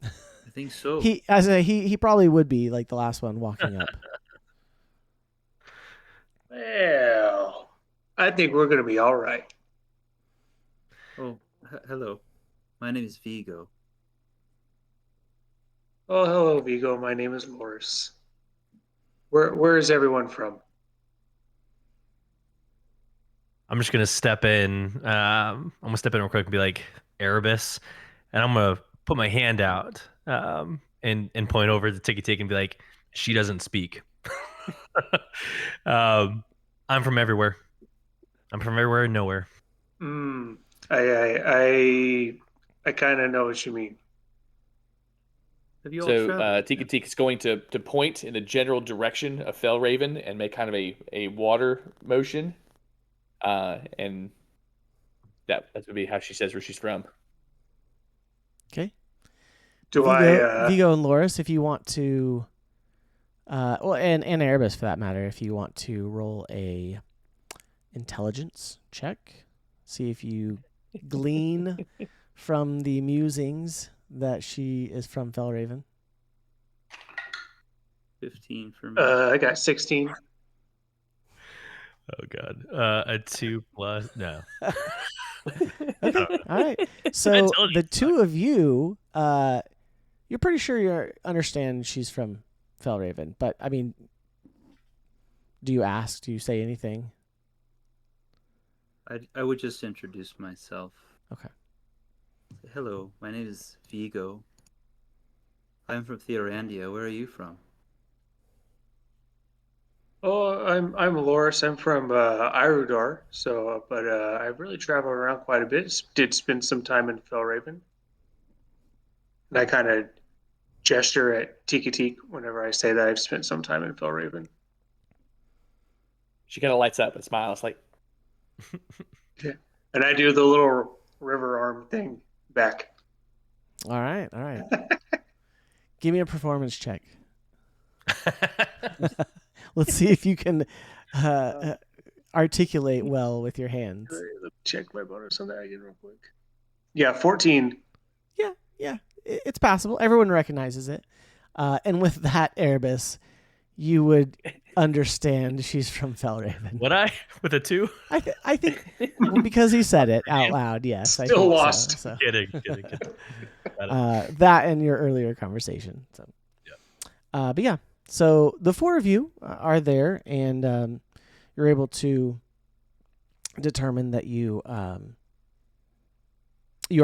[SPEAKER 2] I think so.
[SPEAKER 1] He probably would be like the last one walking up.
[SPEAKER 5] Well, I think we're going to be all right.
[SPEAKER 2] Oh, hello. My name is Vigo.
[SPEAKER 5] Oh, hello, Vigo. My name is Loris. Where is everyone from?
[SPEAKER 3] I'm just gonna step in. I'm gonna step in real quick and be like, Erebus, and I'm gonna put my hand out and point over the Tiki and be like, she doesn't speak. I'm from everywhere. I'm from everywhere and nowhere.
[SPEAKER 5] I kind of know what you mean.
[SPEAKER 2] Have you all
[SPEAKER 4] So
[SPEAKER 2] traveled?
[SPEAKER 4] Tikatik is going to point in the general direction of Fellraven and make kind of a water motion. And that would be how she says where she's from.
[SPEAKER 1] Okay.
[SPEAKER 5] Do
[SPEAKER 1] Vigo and Loris, if you want to, and Erebus for that matter, if you want to roll a intelligence check, see if you glean from the musings that she is from Fellraven.
[SPEAKER 2] 15 for me.
[SPEAKER 5] I got 16.
[SPEAKER 3] Oh god. A 2 plus no.
[SPEAKER 1] Okay. All right. So
[SPEAKER 3] Intelligence
[SPEAKER 1] the two of you, you're pretty sure you understand she's from Fellraven, but I mean, do you ask? Do you say anything?
[SPEAKER 2] I would just introduce myself.
[SPEAKER 1] Okay.
[SPEAKER 2] Hello, my name is Vigo. I'm from Theorandia. Where are you from?
[SPEAKER 5] Oh, I'm Loris. I'm from Irudar. So, but I've really traveled around quite a bit. Did spend some time in Fellraven, and I kind of gesture at Tiki whenever I say that I've spent some time in Fellraven.
[SPEAKER 4] She kind of lights up and smiles, like,
[SPEAKER 5] Yeah. And I do the little river arm thing back.
[SPEAKER 1] All right. All right. Give me a performance check. Let's see if you can articulate well with your hands.
[SPEAKER 5] Let me check my bonus on that again real quick. Yeah, 14.
[SPEAKER 1] Yeah, it's passable. Everyone recognizes it. And with that, Erebus, you would understand she's from Fellraven.
[SPEAKER 3] Would I? With a 2?
[SPEAKER 1] I think well, because he said it out loud, yes. I
[SPEAKER 5] Still
[SPEAKER 1] think
[SPEAKER 5] lost.
[SPEAKER 1] So.
[SPEAKER 3] Kidding. Got it.
[SPEAKER 1] That and your earlier conversation. So, but yeah, so the four of you are there, and you're able to determine that you're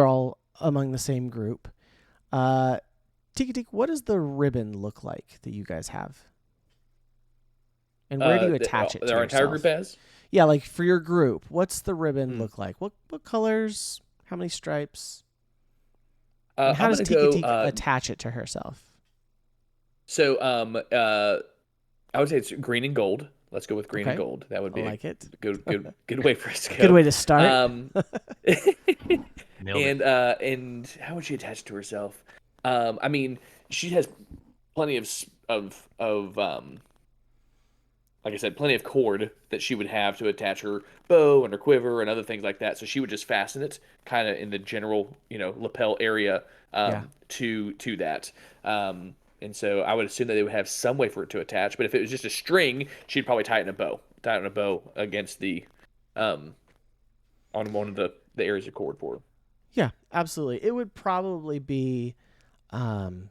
[SPEAKER 1] all among the same group. Tiki, what does the ribbon look like that you guys have? And where do you attach it to
[SPEAKER 4] our entire
[SPEAKER 1] yourself?
[SPEAKER 4] group has?
[SPEAKER 1] Yeah, like for your group, what's the ribbon look like? What colors? How many stripes? And how does Tiki attach it to herself?
[SPEAKER 4] So, I would say it's green and gold. Let's go with green and gold. That would be
[SPEAKER 1] it.
[SPEAKER 4] Good way for us to go.
[SPEAKER 1] Good way to start.
[SPEAKER 4] And how would she attach it to herself? I mean, she has plenty of like I said, plenty of cord that she would have to attach her bow and her quiver and other things like that. So she would just fasten it kind of in the general, lapel area to that. And so I would assume that they would have some way for it to attach. But if it was just a string, she'd probably tie it in a bow against the on one of the areas of cord for her.
[SPEAKER 1] Yeah, absolutely. It would probably be kind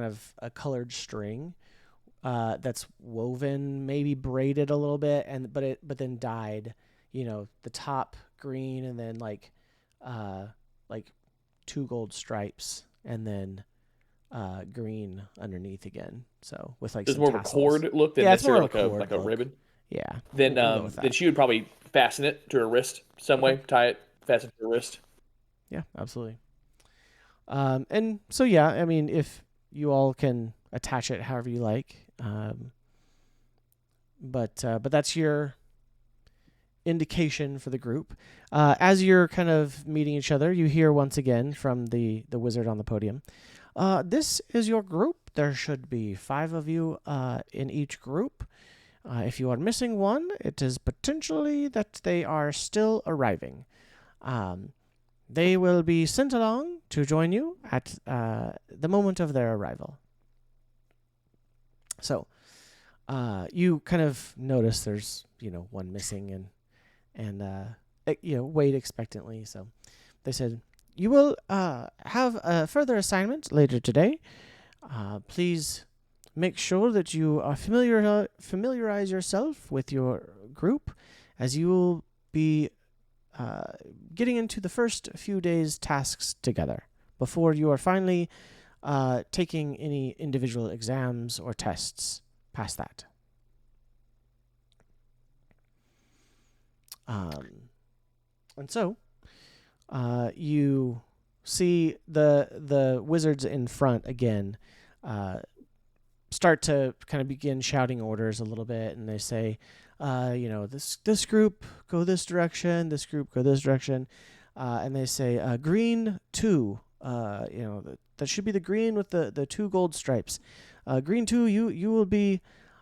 [SPEAKER 1] of a colored string that's woven, maybe braided a little bit, but then dyed, the top green and then like 2 gold stripes and then green underneath again. So with like
[SPEAKER 4] there's
[SPEAKER 1] some
[SPEAKER 4] more
[SPEAKER 1] tassels.
[SPEAKER 4] of a cord look than necessarily like a ribbon.
[SPEAKER 1] Yeah.
[SPEAKER 4] Then she would probably fasten it to her wrist some way, tie it, fasten it to her wrist.
[SPEAKER 1] Yeah, absolutely. And so, yeah, I mean, if you all can attach it however you like, but that's your indication for the group. As you're kind of meeting each other, you hear once again from the wizard on the podium. This is your group. There should be 5 of you in each group. If you are missing one, it is potentially that they are still arriving. They will be sent along to join you at the moment of their arrival. So, you kind of notice there's, one missing and wait expectantly. So they said, you will have a further assignment later today. Please make sure that you are familiarize yourself with your group, as you will be getting into the first few days' tasks together before you are finally taking any individual exams or tests past that. And so you see the wizards in front again start to kind of begin shouting orders a little bit, and they say, this group go this direction, this group go this direction, and they say green 2, that should be the green with the 2 gold stripes. Green 2, you will be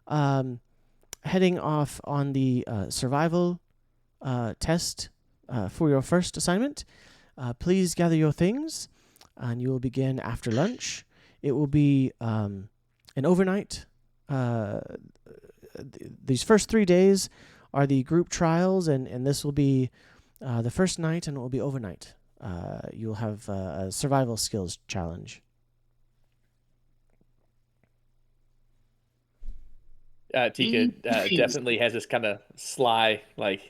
[SPEAKER 1] heading off on the survival test for your first assignment. Please gather your things. and you will begin after lunch. It will be an overnight. These first 3 days are the group trials, and this will be the first night, and it will be overnight. You'll have a survival skills challenge.
[SPEAKER 4] Tika definitely has this kind of sly, like,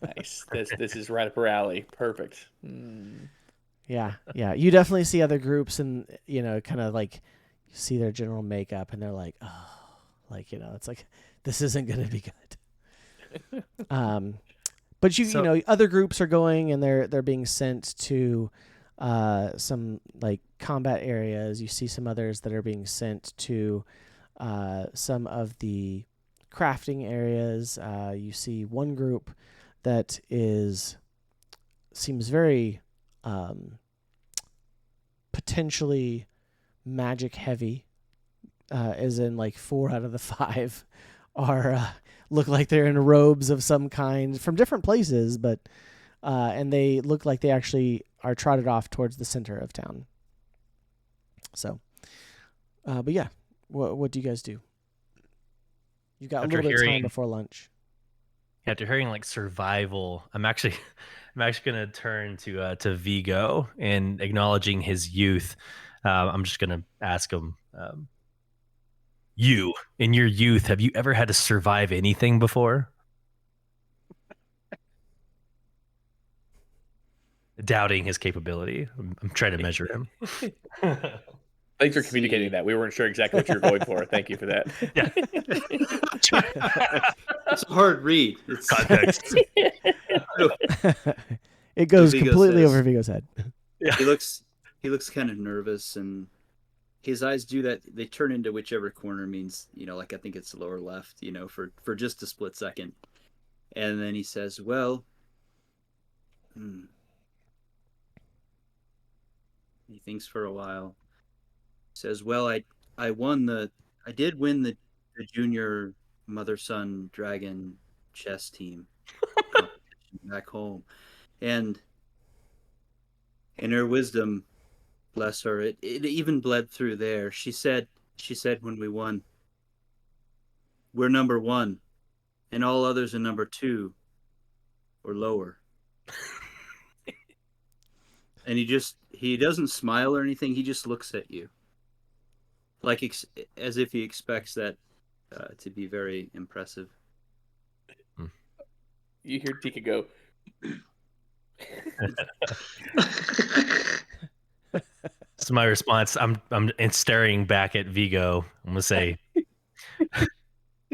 [SPEAKER 4] nice. This is right up her alley. Perfect.
[SPEAKER 1] Yeah. You definitely see other groups, and kind of like you see their general makeup, and they're like, oh, like it's like this isn't gonna be good. But other groups are going, and they're being sent to some like combat areas. You see some others that are being sent to some of the crafting areas. You see one group that seems very potentially magic heavy, as in like 4 out of the 5 are look like they're in robes of some kind from different places, but and they look like they actually are trotted off towards the center of town. So, but yeah, what do you guys do? You've got a little bit of time before lunch.
[SPEAKER 3] After hearing like survival, I'm actually gonna turn to Vigo, and acknowledging his youth. I'm just gonna ask him. You, in your youth, have you ever had to survive anything before? Doubting his capability. I'm trying to measure him.
[SPEAKER 4] Thanks for communicating that. We weren't sure exactly what you were going for. Thank you for that.
[SPEAKER 3] Yeah.
[SPEAKER 2] It's a hard read. It's
[SPEAKER 3] Context.
[SPEAKER 1] It goes
[SPEAKER 2] Vigo
[SPEAKER 1] completely
[SPEAKER 2] says-
[SPEAKER 1] over Vigo's head.
[SPEAKER 3] Yeah.
[SPEAKER 2] He looks kind of nervous, and his eyes do that. They turn into whichever corner means, like I think it's lower left, for just a split second. And then he says, well, he thinks for a while. Says, well, I did win the junior mother-son dragon chess team competition back home. And in her wisdom, bless her, it even bled through there. She said when we won, we're number 1, and all others are number 2 or lower. And he doesn't smile or anything. He just looks at you, like as if he expects that to be very impressive.
[SPEAKER 4] You hear Tika go.
[SPEAKER 3] So my response, I'm staring back at Vigo. I'm gonna say,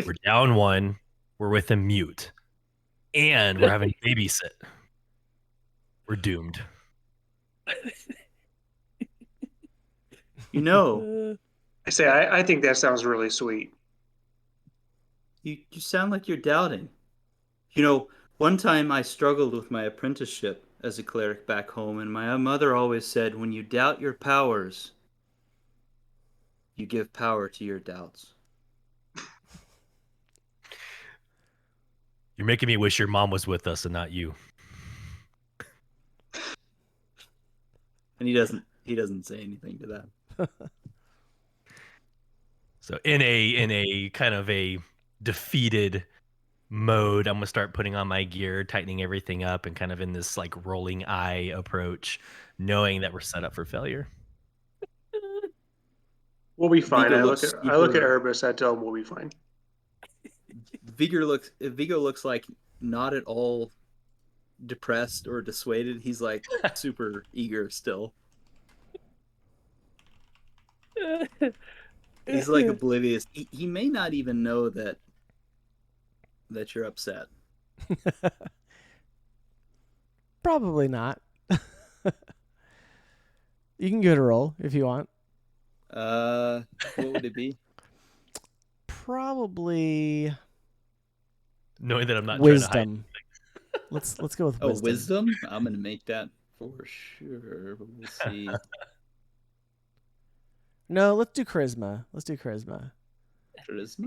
[SPEAKER 3] we're down 1. We're with a mute, and we're having to babysit. We're doomed.
[SPEAKER 5] I say, I think that sounds really sweet.
[SPEAKER 2] You sound like you're doubting. One time I struggled with my apprenticeship as a cleric back home, and my mother always said, when you doubt your powers, you give power to your doubts.
[SPEAKER 3] You're making me wish your mom was with us and not you.
[SPEAKER 2] And he doesn't say anything to that.
[SPEAKER 3] So in a kind of a defeated mode, I'm gonna start putting on my gear, tightening everything up, and kind of in this like rolling eye approach, knowing that we're set up for failure.
[SPEAKER 5] We'll be fine.
[SPEAKER 2] Vigo
[SPEAKER 5] I
[SPEAKER 2] looks
[SPEAKER 5] look at
[SPEAKER 2] super-
[SPEAKER 5] Erebus. I tell him we'll be fine.
[SPEAKER 2] Vigo looks like not at all depressed or dissuaded. He's like super eager still. He's like oblivious. He may not even know that you're upset.
[SPEAKER 1] Probably not. You can give it a roll if you want.
[SPEAKER 2] What would it be?
[SPEAKER 1] Probably
[SPEAKER 3] Knowing that I'm not
[SPEAKER 1] wisdom. Let's go with wisdom.
[SPEAKER 2] Oh, wisdom? I'm gonna make that for sure. But we'll see.
[SPEAKER 1] No, let's do charisma.
[SPEAKER 2] Charisma?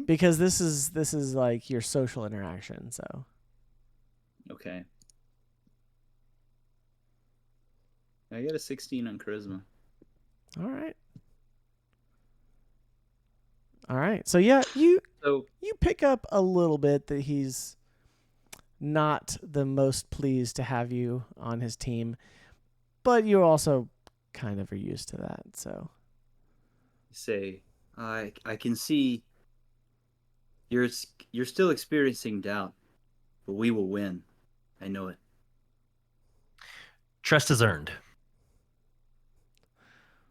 [SPEAKER 1] Because this is like your social interaction, so.
[SPEAKER 2] Okay. I got a 16 on charisma.
[SPEAKER 1] All right. All right. So yeah, you
[SPEAKER 2] So
[SPEAKER 1] pick up a little bit that he's not the most pleased to have you on his team, but you also kind of are used to that. So
[SPEAKER 2] say, I can see you're still experiencing doubt, but we will win. I know it.
[SPEAKER 3] Trust is earned.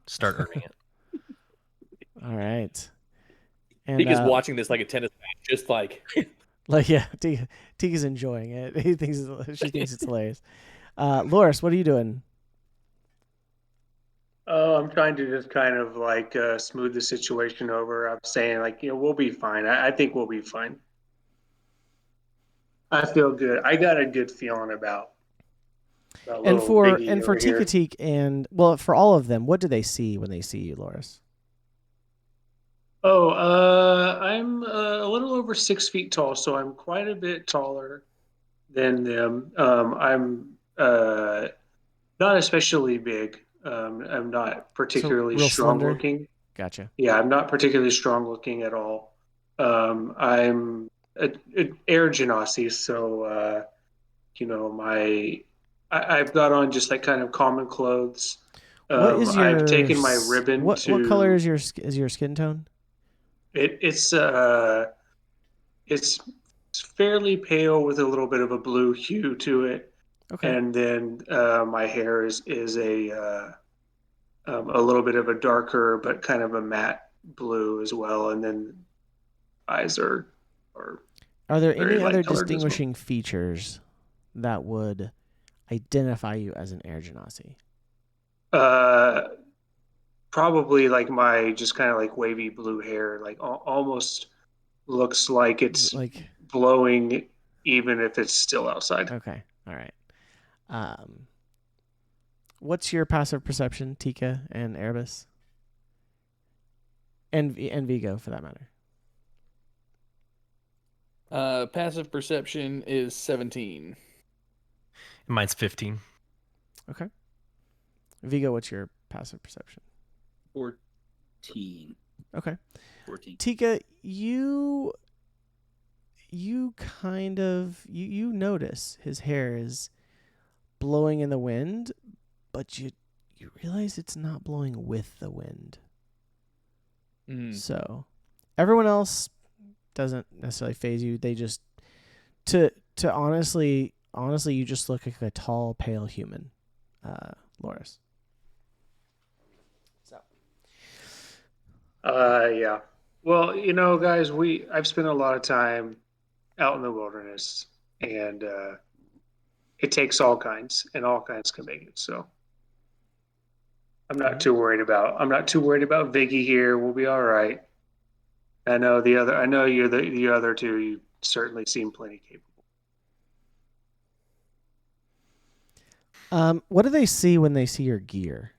[SPEAKER 3] Start earning it.
[SPEAKER 1] all right. And
[SPEAKER 4] Tika's watching this like a tennis match, just like
[SPEAKER 1] yeah, Tika's enjoying it. She thinks it's hilarious. Loris, what are you doing?
[SPEAKER 5] Oh, I'm trying to just kind of like smooth the situation over. I'm saying like, we'll be fine. I think we'll be fine. I feel good. I got a good feeling about
[SPEAKER 1] And
[SPEAKER 5] little
[SPEAKER 1] for
[SPEAKER 5] Biggie
[SPEAKER 1] for
[SPEAKER 5] over here.
[SPEAKER 1] Tikatik and for all of them, what do they see when they see you, Loris?
[SPEAKER 5] Oh, I'm a little over 6 feet tall, so I'm quite a bit taller than them. I'm not especially big. I'm not
[SPEAKER 1] So
[SPEAKER 5] particularly
[SPEAKER 1] real
[SPEAKER 5] strong
[SPEAKER 1] slender.
[SPEAKER 5] looking.
[SPEAKER 1] Gotcha.
[SPEAKER 5] Yeah, I'm not particularly strong looking at all. I'm a air genasi, so I've got on just like kind of common clothes.
[SPEAKER 1] What is
[SPEAKER 5] I've
[SPEAKER 1] your
[SPEAKER 5] taken my ribbon
[SPEAKER 1] what color
[SPEAKER 5] to
[SPEAKER 1] is your skin tone?
[SPEAKER 5] it. It's fairly pale with a little bit of a blue hue to it,
[SPEAKER 1] Okay.
[SPEAKER 5] and then my hair is a little bit of a darker but kind of a matte blue as well, and then eyes are
[SPEAKER 1] Are there
[SPEAKER 5] very
[SPEAKER 1] any other
[SPEAKER 5] light colored as well.
[SPEAKER 1] distinguishing features that would identify you as an air genasi?
[SPEAKER 5] Uh, Probably like my just kind of like wavy blue hair, like almost looks like it's
[SPEAKER 1] Like,
[SPEAKER 5] blowing even if it's still outside.
[SPEAKER 1] okay, all right. What's your passive perception, Tika and Erebus, and Vigo for that matter?
[SPEAKER 4] passive perception is 17.
[SPEAKER 3] Mine's 15.
[SPEAKER 1] Okay. Vigo, what's your passive perception?
[SPEAKER 2] 14.
[SPEAKER 1] Okay.
[SPEAKER 2] 14.
[SPEAKER 1] Tika, you kind of you notice his hair is blowing in the wind, but you realize it's not blowing with the wind. So everyone else doesn't necessarily phase you. They just to honestly, you just look like a tall, pale human, Loris. So
[SPEAKER 5] Yeah. Well, guys, I've spent a lot of time out in the wilderness, and it takes all kinds, and all kinds can make it. So I'm not too worried about. I'm not too worried about Viggy here. We'll be all right. I know the other. I know you're the other two. You certainly seem plenty capable.
[SPEAKER 1] what do they see when they see your gear?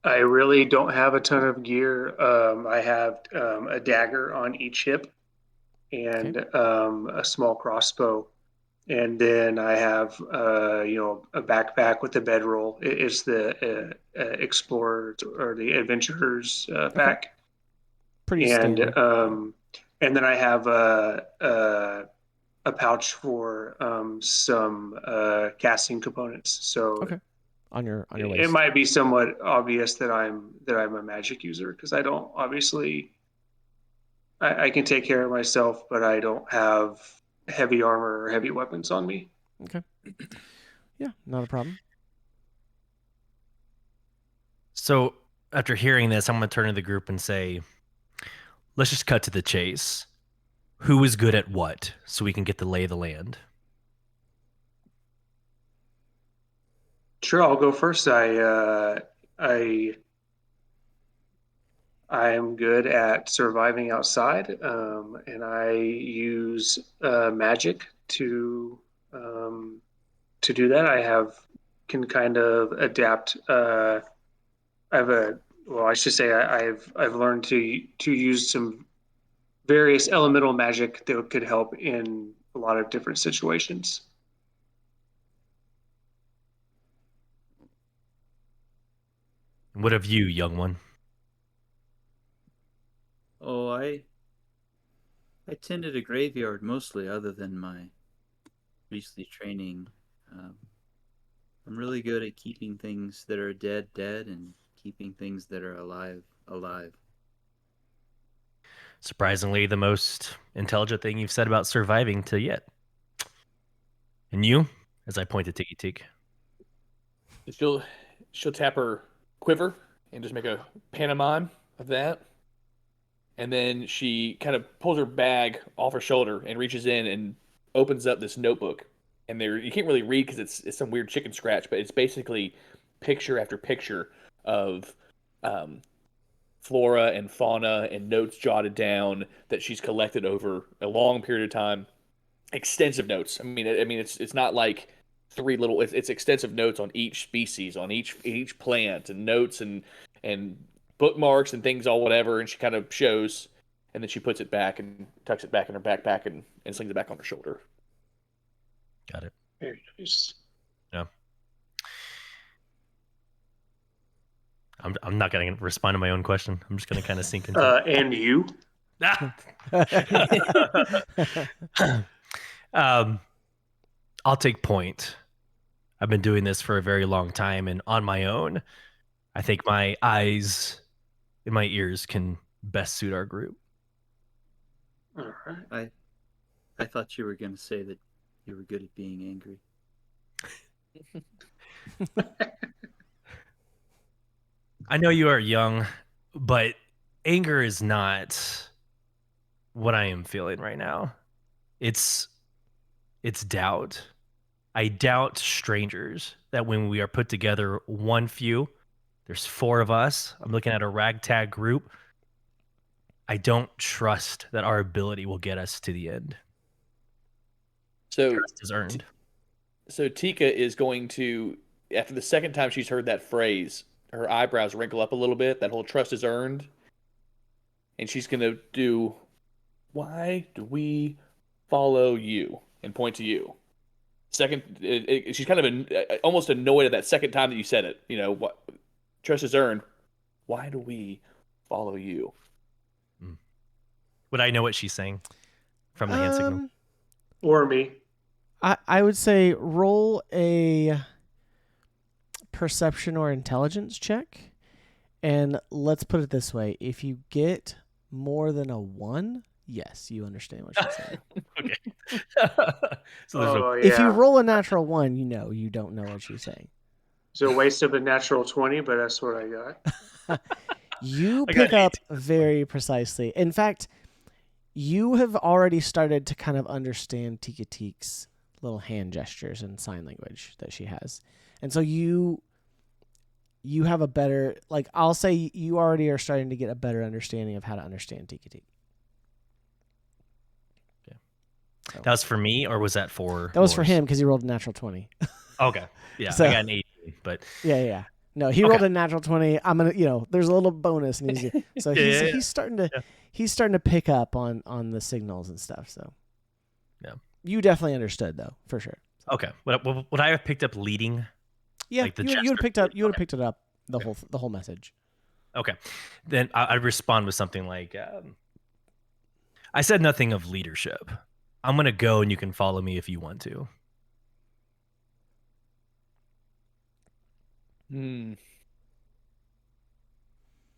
[SPEAKER 5] I really don't have a ton of gear. I have a dagger on each hip and a small crossbow, and then I have a backpack with a bedroll. It's the explorer or the adventurer's pack,
[SPEAKER 1] Pretty
[SPEAKER 5] and
[SPEAKER 1] standard.
[SPEAKER 5] and then I have a pouch for some casting components. So
[SPEAKER 1] on your
[SPEAKER 5] it
[SPEAKER 1] waist.
[SPEAKER 5] might be somewhat obvious that I'm a magic user because I don't obviously I can take care of myself, but I don't have heavy armor or heavy weapons on me.
[SPEAKER 1] Okay. Yeah, not a problem.
[SPEAKER 3] So after hearing this, I'm going to turn to the group and say, let's just cut to the chase. Who is good at what, so we can get the lay of the land?
[SPEAKER 5] Sure, I'll go first. I am good at surviving outside, and I use magic to do that. Can kind of adapt. I have a well, I should say I've learned to use some various elemental magic that could help in a lot of different situations.
[SPEAKER 3] What of you, young one?
[SPEAKER 2] Oh, I tended a graveyard mostly, other than my priestly training. Um, I'm really good at keeping things that are dead dead and keeping things that are alive alive.
[SPEAKER 3] Surprisingly, the most intelligent thing you've said about surviving to yet. And you, as I point to Tiki Teak.
[SPEAKER 4] She'll tap her quiver and just make a pantomime of that. And then she kind of pulls her bag off her shoulder and reaches in and opens up this notebook. And there, you can't really read because it's some weird chicken scratch, but it's basically picture after picture of um, flora and fauna and notes jotted down that she's collected over a long period of time. Extensive notes. It's not like three little. It's extensive notes on each species, on each plant, and notes and bookmarks and things, all whatever. And she kind of shows, and then she puts it back and tucks it back in her backpack and slings it back on her shoulder.
[SPEAKER 3] Got it.
[SPEAKER 5] Very nice.
[SPEAKER 3] Yeah. I'm not going to respond to my own question. I'm just going to kind of sink into it.
[SPEAKER 5] And you?
[SPEAKER 3] I'll take point. I've been doing this for a very long time, and on my own, I think my eyes and my ears can best suit our group.
[SPEAKER 5] All right.
[SPEAKER 2] I thought you were going to say that you were good at being angry.
[SPEAKER 3] I know you are young, but anger is not what I am feeling right now. It's doubt. I doubt strangers that when we are put together, one few, there's 4 of us. I'm looking at a ragtag group. I don't trust that our ability will get us to the end.
[SPEAKER 4] So
[SPEAKER 3] Trust is earned.
[SPEAKER 4] So Tika is going to, after the second time she's heard that phrase, her eyebrows wrinkle up a little bit. That whole trust is earned. And she's going to do, why do we follow you? And point to you. Second, she's kind of almost annoyed at that second time that you said it. You know, what trust is earned. Why do we follow you?
[SPEAKER 3] Would I know what she's saying from the hand signal?
[SPEAKER 5] Or me.
[SPEAKER 1] I would say roll a perception or intelligence check. And let's put it this way. If you get more than a 1, yes, you understand what she's saying.
[SPEAKER 3] Okay. So there's
[SPEAKER 1] If you roll a natural 1, you don't know what she's saying.
[SPEAKER 5] It's a waste of a natural 20, but that's what I got.
[SPEAKER 1] You
[SPEAKER 3] I
[SPEAKER 1] pick
[SPEAKER 3] got
[SPEAKER 1] up very precisely. In fact, you have already started to kind of understand Tika Teak's little hand gestures and sign language that she has. And so you have a better, like, I'll say you already are starting to get a better understanding of how to understand Tika Teak.
[SPEAKER 3] Okay. So. That was for me, or was that for
[SPEAKER 1] That was for him because he rolled a natural 20.
[SPEAKER 3] Okay. Yeah,
[SPEAKER 1] So,
[SPEAKER 3] I got an 18, but
[SPEAKER 1] yeah. No, he rolled a natural 20. I'm gonna, there's a little bonus, and he's starting to pick up on the signals and stuff. So,
[SPEAKER 3] yeah,
[SPEAKER 1] you definitely understood though, for sure.
[SPEAKER 3] Okay, would I have picked up leading?
[SPEAKER 1] Yeah,
[SPEAKER 3] like
[SPEAKER 1] you would have picked up. You would have picked it up the whole message.
[SPEAKER 3] Okay, then I'd respond with something like, "I said nothing of leadership. I'm gonna go, and you can follow me if you want to."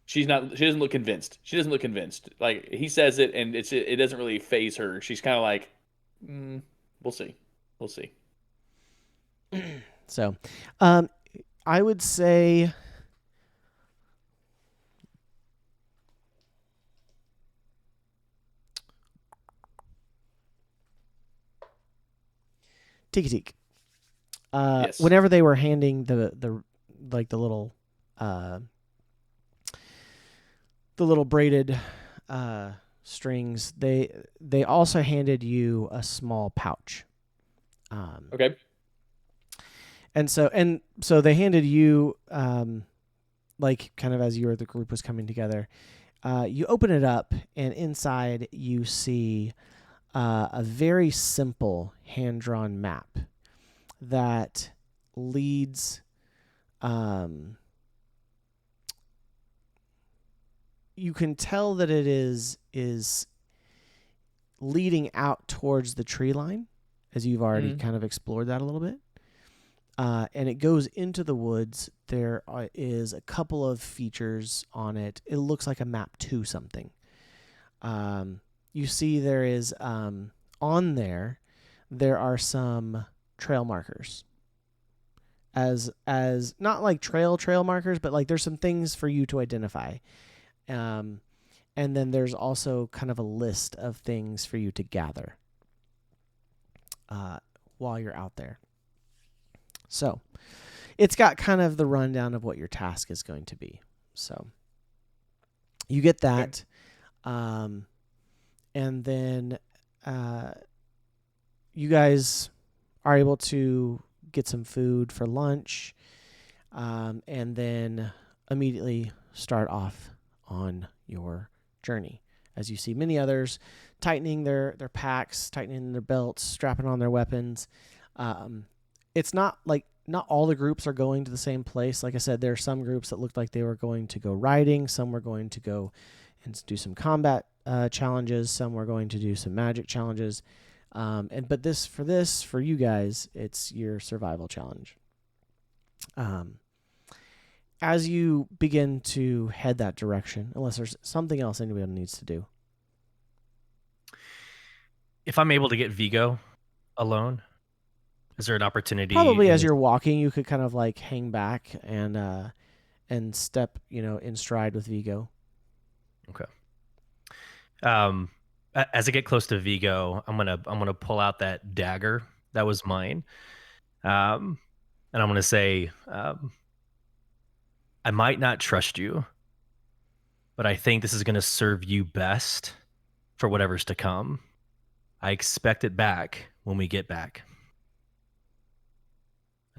[SPEAKER 4] She doesn't look convinced. Like, he says it and it doesn't really faze her. She's kind of like, we'll see.
[SPEAKER 1] So, I would say Tiki Teak.
[SPEAKER 4] Yes.
[SPEAKER 1] Whenever they were handing the little braided strings, they also handed you a small pouch.
[SPEAKER 4] Okay.
[SPEAKER 1] And so they handed you, like, kind of as the group was coming together, you open it up, and inside you see a very simple hand-drawn map that leads you can tell that it is leading out towards the tree line, as you've already kind of explored that a little bit. And it goes into the woods. There is a couple of features on it. It looks like a map to something. You see there is, on there are some trail markers. As not like trail markers, but like there's some things for you to identify. And then there's also kind of a list of things for you to gather while you're out there. So it's got kind of the rundown of what your task is going to be. So you get that. And then you guys are able to get some food for lunch, and then immediately start off on your journey. As you see many others tightening their packs, tightening their belts, strapping on their weapons. It's not all the groups are going to the same place. Like I said, there are some groups that looked like they were going to go riding. Some were going to go and do some combat challenges. Some were going to do some magic challenges. But for you guys, it's your survival challenge. As you begin to head that direction, unless there's something else anybody needs to do.
[SPEAKER 3] If I'm able to get Vigo alone, is there an opportunity?
[SPEAKER 1] Probably as you're walking, you could kind of like hang back and step, in stride with Vigo.
[SPEAKER 3] Okay. As I get close to Vigo, I'm gonna pull out that dagger that was mine, and I'm gonna say, I might not trust you, but I think this is gonna serve you best for whatever's to come. I expect it back when we get back.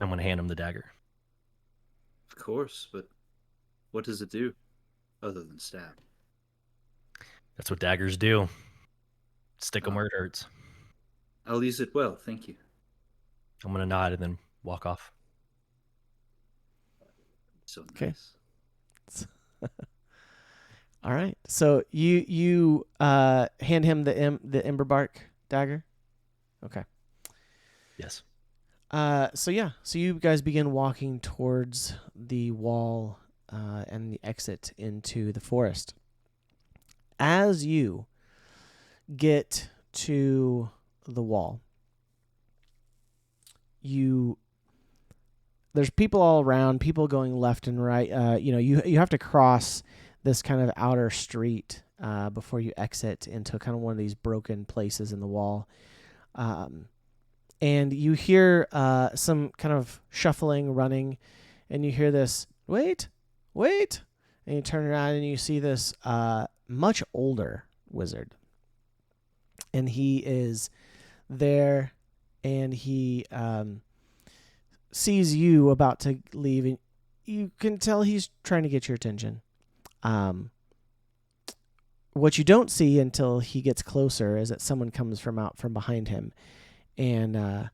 [SPEAKER 3] I'm gonna hand him the dagger.
[SPEAKER 2] Of course, but what does it do other than stab?
[SPEAKER 3] That's what daggers do. Stick 'em where it hurts.
[SPEAKER 2] I'll use it well, thank you.
[SPEAKER 3] I'm gonna nod and then walk off.
[SPEAKER 2] So
[SPEAKER 1] Okay.
[SPEAKER 2] nice.
[SPEAKER 1] All right. So you hand him the ember bark dagger. Okay.
[SPEAKER 3] Yes.
[SPEAKER 1] So you guys begin walking towards the wall and the exit into the forest. As you get to the wall, there's people all around, people going left and right. You have to cross this kind of outer street before you exit into kind of one of these broken places in the wall. And you hear some kind of shuffling, running, and you hear this, wait, and you turn around and you see this much older wizard. And he is there, and he sees you about to leave, and you can tell he's trying to get your attention. What you don't see until he gets closer is that someone comes from behind him, and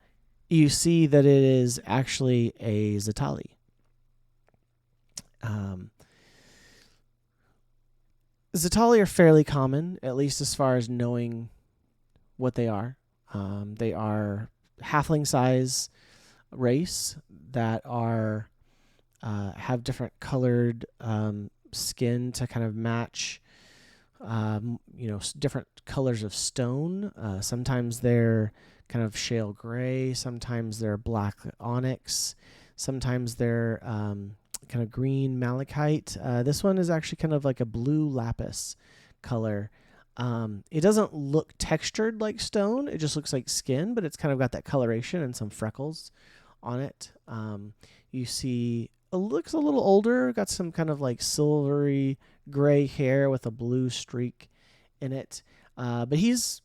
[SPEAKER 1] you see that it is actually a Xennelia. Xennelia are fairly common, at least as far as knowing what they are. They are halfling size race that are have different colored skin to kind of match different colors of stone. Sometimes they're kind of shale gray, sometimes they're black onyx, sometimes they're kind of green malachite. This one is actually kind of like a blue lapis color. It doesn't look textured like stone, it just looks like skin, but it's kind of got that coloration and some freckles on it. You see it looks a little older, got some kind of like silvery gray hair with a blue streak in it, but he's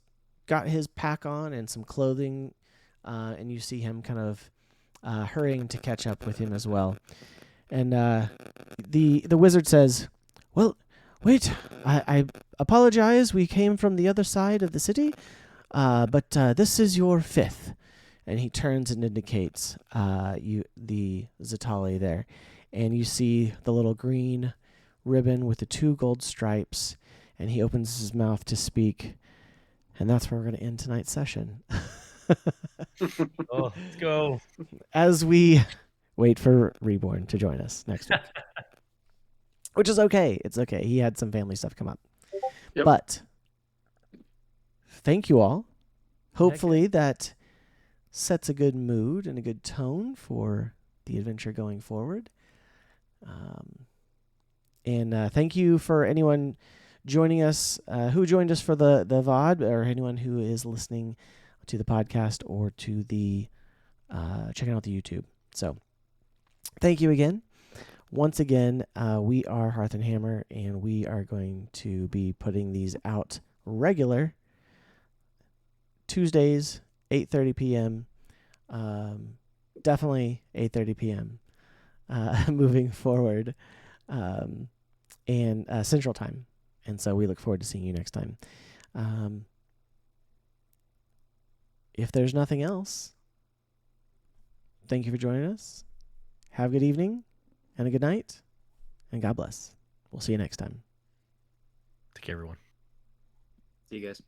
[SPEAKER 1] got his pack on and some clothing, and you see him kind of hurrying to catch up with him as well. And the wizard says, "Well, wait, I apologize. We came from the other side of the city, but this is your fifth." And he turns and indicates the Xennelia there, and you see the little green ribbon with the 2 gold stripes, and he opens his mouth to speak. And that's where we're going to end tonight's session.
[SPEAKER 3] Oh, let's go.
[SPEAKER 1] As we wait for Reborn to join us next week. Which is okay. It's okay. He had some family stuff come up.
[SPEAKER 5] Yep.
[SPEAKER 1] But thank you all. Hopefully that sets a good mood and a good tone for the adventure going forward. And thank you for anyone joining us, who joined us for the VOD, or anyone who is listening to the podcast or to the checking out the YouTube. So thank you again. Once again, we are Hearth and Hammer, and we are going to be putting these out regular Tuesdays, 8:30 p.m. Definitely 8:30 p.m. Moving forward, and Central Time. And so we look forward to seeing you next time. If there's nothing else, thank you for joining us. Have a good evening and a good night, and God bless. We'll see you next time.
[SPEAKER 3] Take care, everyone.
[SPEAKER 2] See you guys.